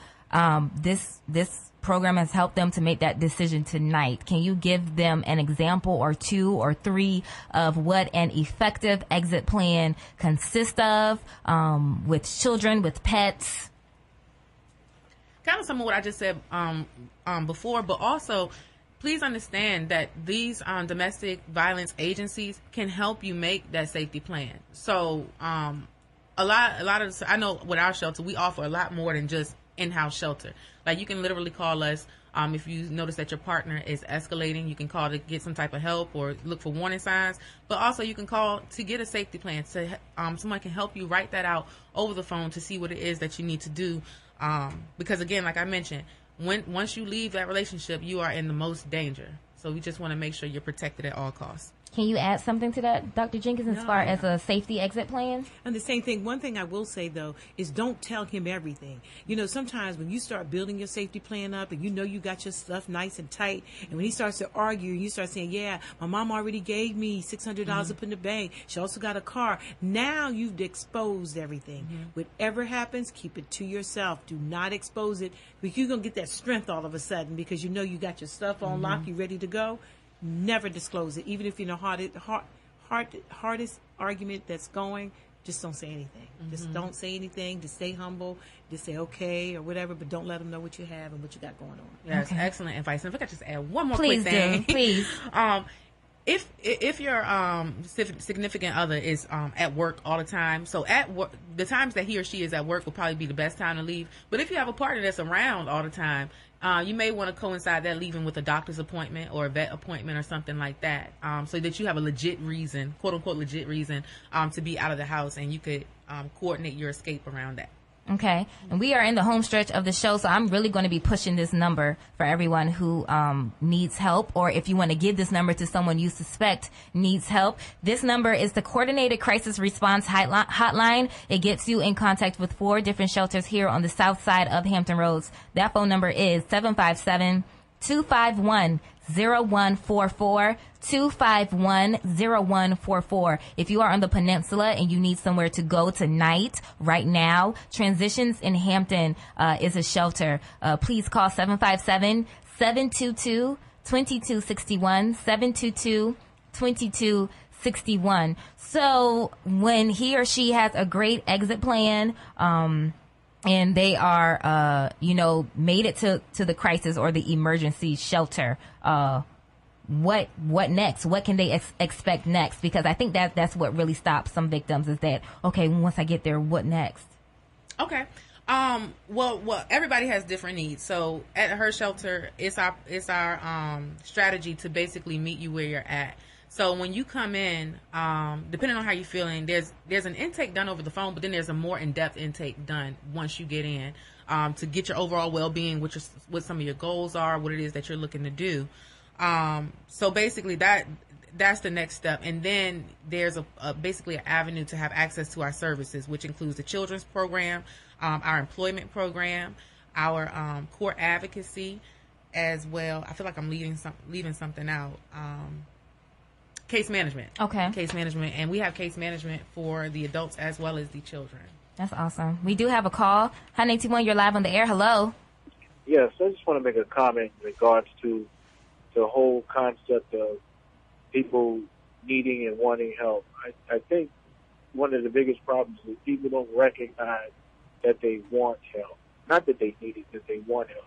this program has helped them to make that decision tonight. Can you give them an example or two or three of what an effective exit plan consists of, with children, with pets? Kind of some of what I just said before, but also, please understand that these domestic violence agencies can help you make that safety plan. So a lot of I know with our shelter, we offer a lot more than just in-house shelter. Like, you can literally call us if you notice that your partner is escalating. You can call to get some type of help or look for warning signs. But also, you can call to get a safety plan. So someone can help you write that out over the phone to see what it is that you need to do. Because again, like I mentioned, once you leave that relationship, you are in the most danger. So we just want to make sure you're protected at all costs. Can you add something to that, Dr. Jenkins, as far as a safety exit plan? And the same thing, one thing I will say, though, is don't tell him everything. You know, sometimes when you start building your safety plan up and you know you got your stuff nice and tight, and when he starts to argue, you start saying, yeah, my mom already gave me $600 to put in the bank. She also got a car. Now you've exposed everything. Whatever happens, keep it to yourself. Do not expose it, because you're going to get that strength all of a sudden because you know you got your stuff on lock, you ready to go. Never disclose it. Even if you know hardest argument that's going, just don't say anything. Just don't say anything. Just stay humble. Just say okay or whatever, but don't let them know what you have and what you got going on. Yes, excellent advice. And if I could just add one more Please quick thing. Please. If your significant other is at work all the time, so at work, the times that he or she is at work will probably be the best time to leave. But if you have a partner that's around all the time, you may want to coincide that leaving with a doctor's appointment or a vet appointment or something like that, so that you have a legit reason, quote unquote legit reason, to be out of the house, and you could coordinate your escape around that. Okay. And we are in the home stretch of the show, so I'm really going to be pushing this number for everyone who needs help, or if you want to give this number to someone you suspect needs help. This number is the Coordinated Crisis Response Hotline. It gets you in contact with 4 different shelters here on the south side of Hampton Roads. That phone number is 757-251-0144. 251-0144. If you are on the peninsula and you need somewhere to go tonight, right now, Transitions in Hampton is a shelter. Please call 757-722-2261, 722-2261. So when he or she has a great exit plan, and they are, made it to the crisis or the emergency shelter, what next? What can they expect next? Because I think that's what really stops some victims, is that, okay, once I get there, what next? Okay. Well, everybody has different needs. So at her shelter, it's our strategy to basically meet you where you're at. So when you come in, depending on how you're feeling, there's an intake done over the phone, but then there's a more in-depth intake done once you get in, to get your overall well-being, what some of your goals are, what it is that you're looking to do. So basically that's the next step. And then there's basically an avenue to have access to our services, which includes the children's program, our employment program, our court advocacy, as well. I feel like I'm leaving something out. Case management. Okay. Case management, and we have case management for the adults as well as the children. That's awesome. We do have a call. Hi, 921, you're live on the air. Hello. Yes, I just want to make a comment in regards to the whole concept of people needing and wanting help. I think one of the biggest problems is people don't recognize that they want help. Not that they need it, that they want help.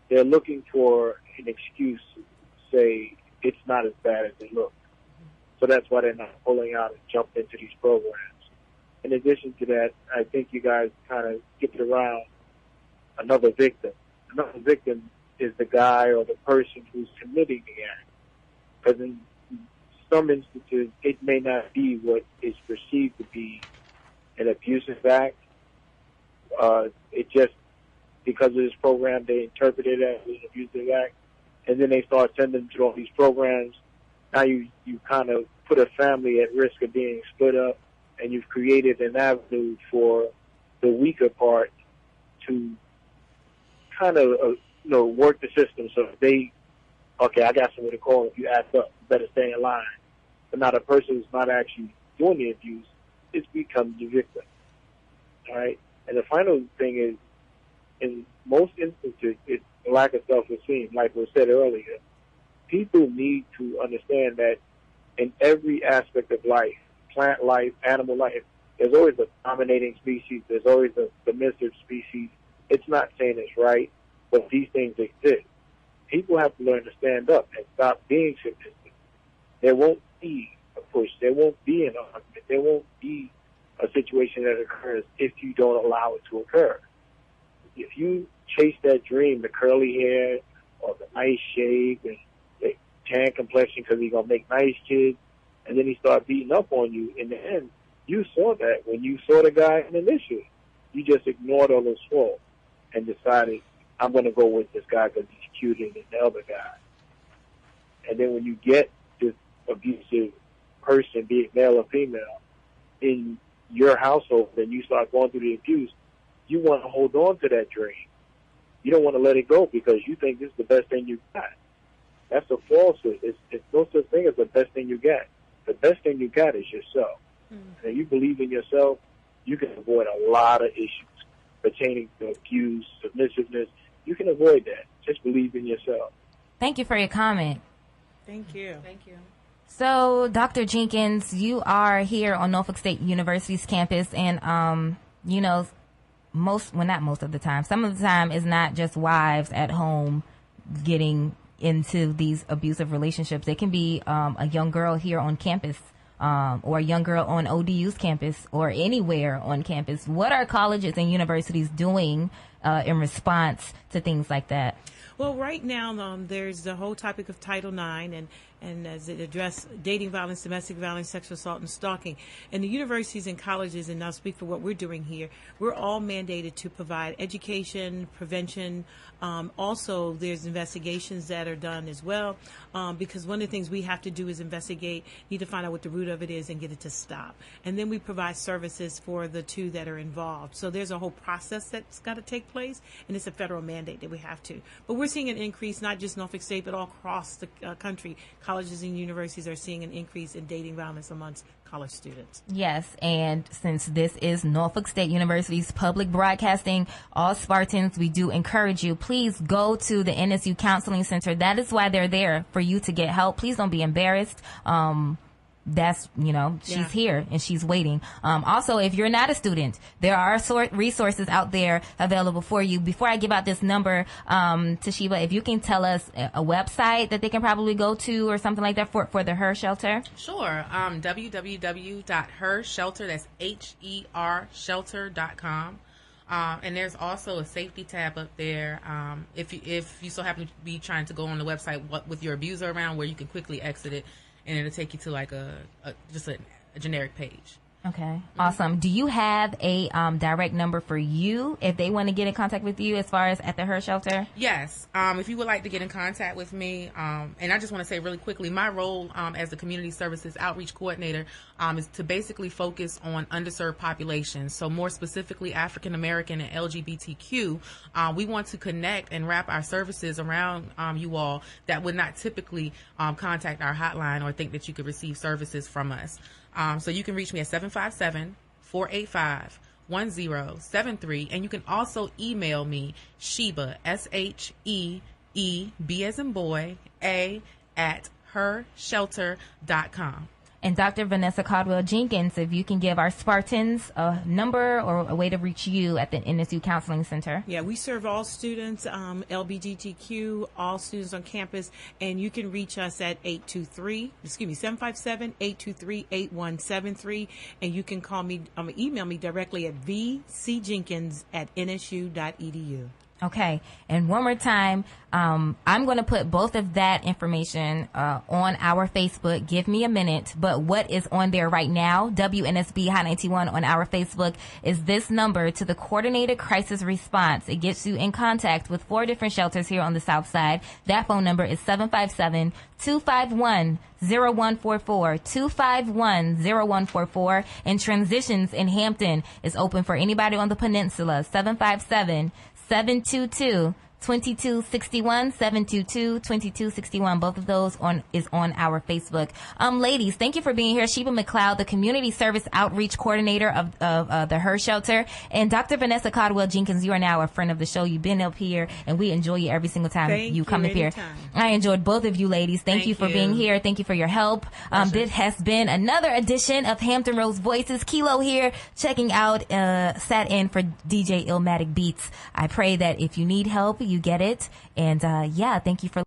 They're looking for an excuse to say it's not as bad as it looks. So that's why they're not pulling out and jumping into these programs. In addition to that, I think you guys kind of skipped around another victim. Another victim is the guy or the person who's committing the act. Because in some instances, it may not be what is perceived to be an abusive act. It just, because of this program, they interpret it as an abusive act. And then they start sending them to all these programs. Now you kind of put a family at risk of being split up, and you've created an avenue for the weaker part to kind of, work the system so they, okay, I got someone to call if you act up, you better stay in line. But now the person who's not actually doing the abuse, it's become the victim. All right? And the final thing is, in most instances, it's a lack of self-esteem, like was said earlier. People need to understand that in every aspect of life, plant life, animal life, there's always a dominating species. There's always a submissive species. It's not saying it's right, but these things exist. People have to learn to stand up and stop being submissive. There won't be a push. There won't be an argument. There won't be a situation that occurs if you don't allow it to occur. If you chase that dream, the curly hair or the nice shave and the tan complexion because he's going to make nice kids, and then he start beating up on you, in the end, you saw that when you saw the guy initially. You just ignored all those faults and decided, I'm going to go with this guy because he's cuter than the other guy. And then when you get this abusive person, be it male or female, in your household, and you start going through the abuse, you want to hold on to that dream. You don't want to let it go because you think this is the best thing you got. That's a falsehood. It's no such thing as the best thing you got. The best thing you got is yourself. Mm-hmm. And you believe in yourself, you can avoid a lot of issues pertaining to abuse, submissiveness. You can avoid that. Just believe in yourself. Thank you for your comment. Thank you. Thank you. So, Dr. Jenkins, you are here on Norfolk State University's campus, and, not most of the time, some of the time it's not just wives at home getting into these abusive relationships. It can be a young girl here on campus, or a young girl on ODU's campus, or anywhere on campus. What are colleges and universities doing in response to things like that? Well, right now, there's the whole topic of Title IX, and as it addresses dating violence, domestic violence, sexual assault, and stalking. And the universities and colleges, and I'll speak for what we're doing here, we're all mandated to provide education, prevention. Also, there's investigations that are done as well, because one of the things we have to do is investigate, need to find out what the root of it is and get it to stop. And then we provide services for the two that are involved. So there's a whole process that's got to take place, and it's a federal mandate that we have to. But we're seeing an increase, not just Norfolk State, but all across the country. Colleges and universities are seeing an increase in dating violence amongst college students. Yes, and since this is Norfolk State University's public broadcasting, all Spartans, we do encourage you, please go to the NSU Counseling Center. That is why they're there, for you to get help. Please don't be embarrassed. She's here and she's waiting. Also, if you're not a student, there are resources out there available for you. Before I give out this number, to Sheeba, if you can tell us a website that they can probably go to or something like that for the H.E.R shelter. Sure. www.her.shelter, that's H.E.R shelter.com. And there's also a safety tab up there. If you so happen to be trying to go on the website with your abuser around, where you can quickly exit it, and it'll take you to like a generic page. Okay, awesome. Do you have a direct number for you if they want to get in contact with you as far as at the H.E.R shelter? Yes. If you would like to get in contact with me, and I just want to say really quickly, my role as the Community Services Outreach Coordinator is to basically focus on underserved populations. So more specifically, African American and LGBTQ. We want to connect and wrap our services around you all that would not typically contact our hotline or think that you could receive services from us. So you can reach me at 757-485-1073, and you can also email me, Sheeba, SHEEB as in boy, A, at hershelter.com. And Dr. Vanessa Caldwell-Jenkins, if you can give our Spartans a number or a way to reach you at the NSU Counseling Center. Yeah, we serve all students, LGBTQ, all students on campus, and you can reach us at 757-823-8173, and you can call me, email me directly at vcjenkins@nsu.edu. Okay. And one more time, I'm going to put both of that information on our Facebook. Give me a minute. But what is on there right now, WNSB High 91 on our Facebook, is this number to the Coordinated Crisis Response. It gets you in contact with 4 different shelters here on the South Side. That phone number is 757-251-0144, 251-0144. And Transitions in Hampton is open for anybody on the peninsula. 757-722-2261, 722-2261. Both of those is on our Facebook. Ladies, thank you for being here. Sheeba Mcleoud, the Community Service Outreach Coordinator of the H.E.R shelter, and Dr. Vanessa Caldwell-Jenkins. You are now a friend of the show. You've been up here, and we enjoy you every single time you come up here. I enjoyed both of you ladies. Thank you for being here. Thank you for your help. This has been another edition of Hampton Roads Voices. Khilo here, checking out, sat in for DJ Illmatic Beats. I pray that if you need help, you get it. And thank you for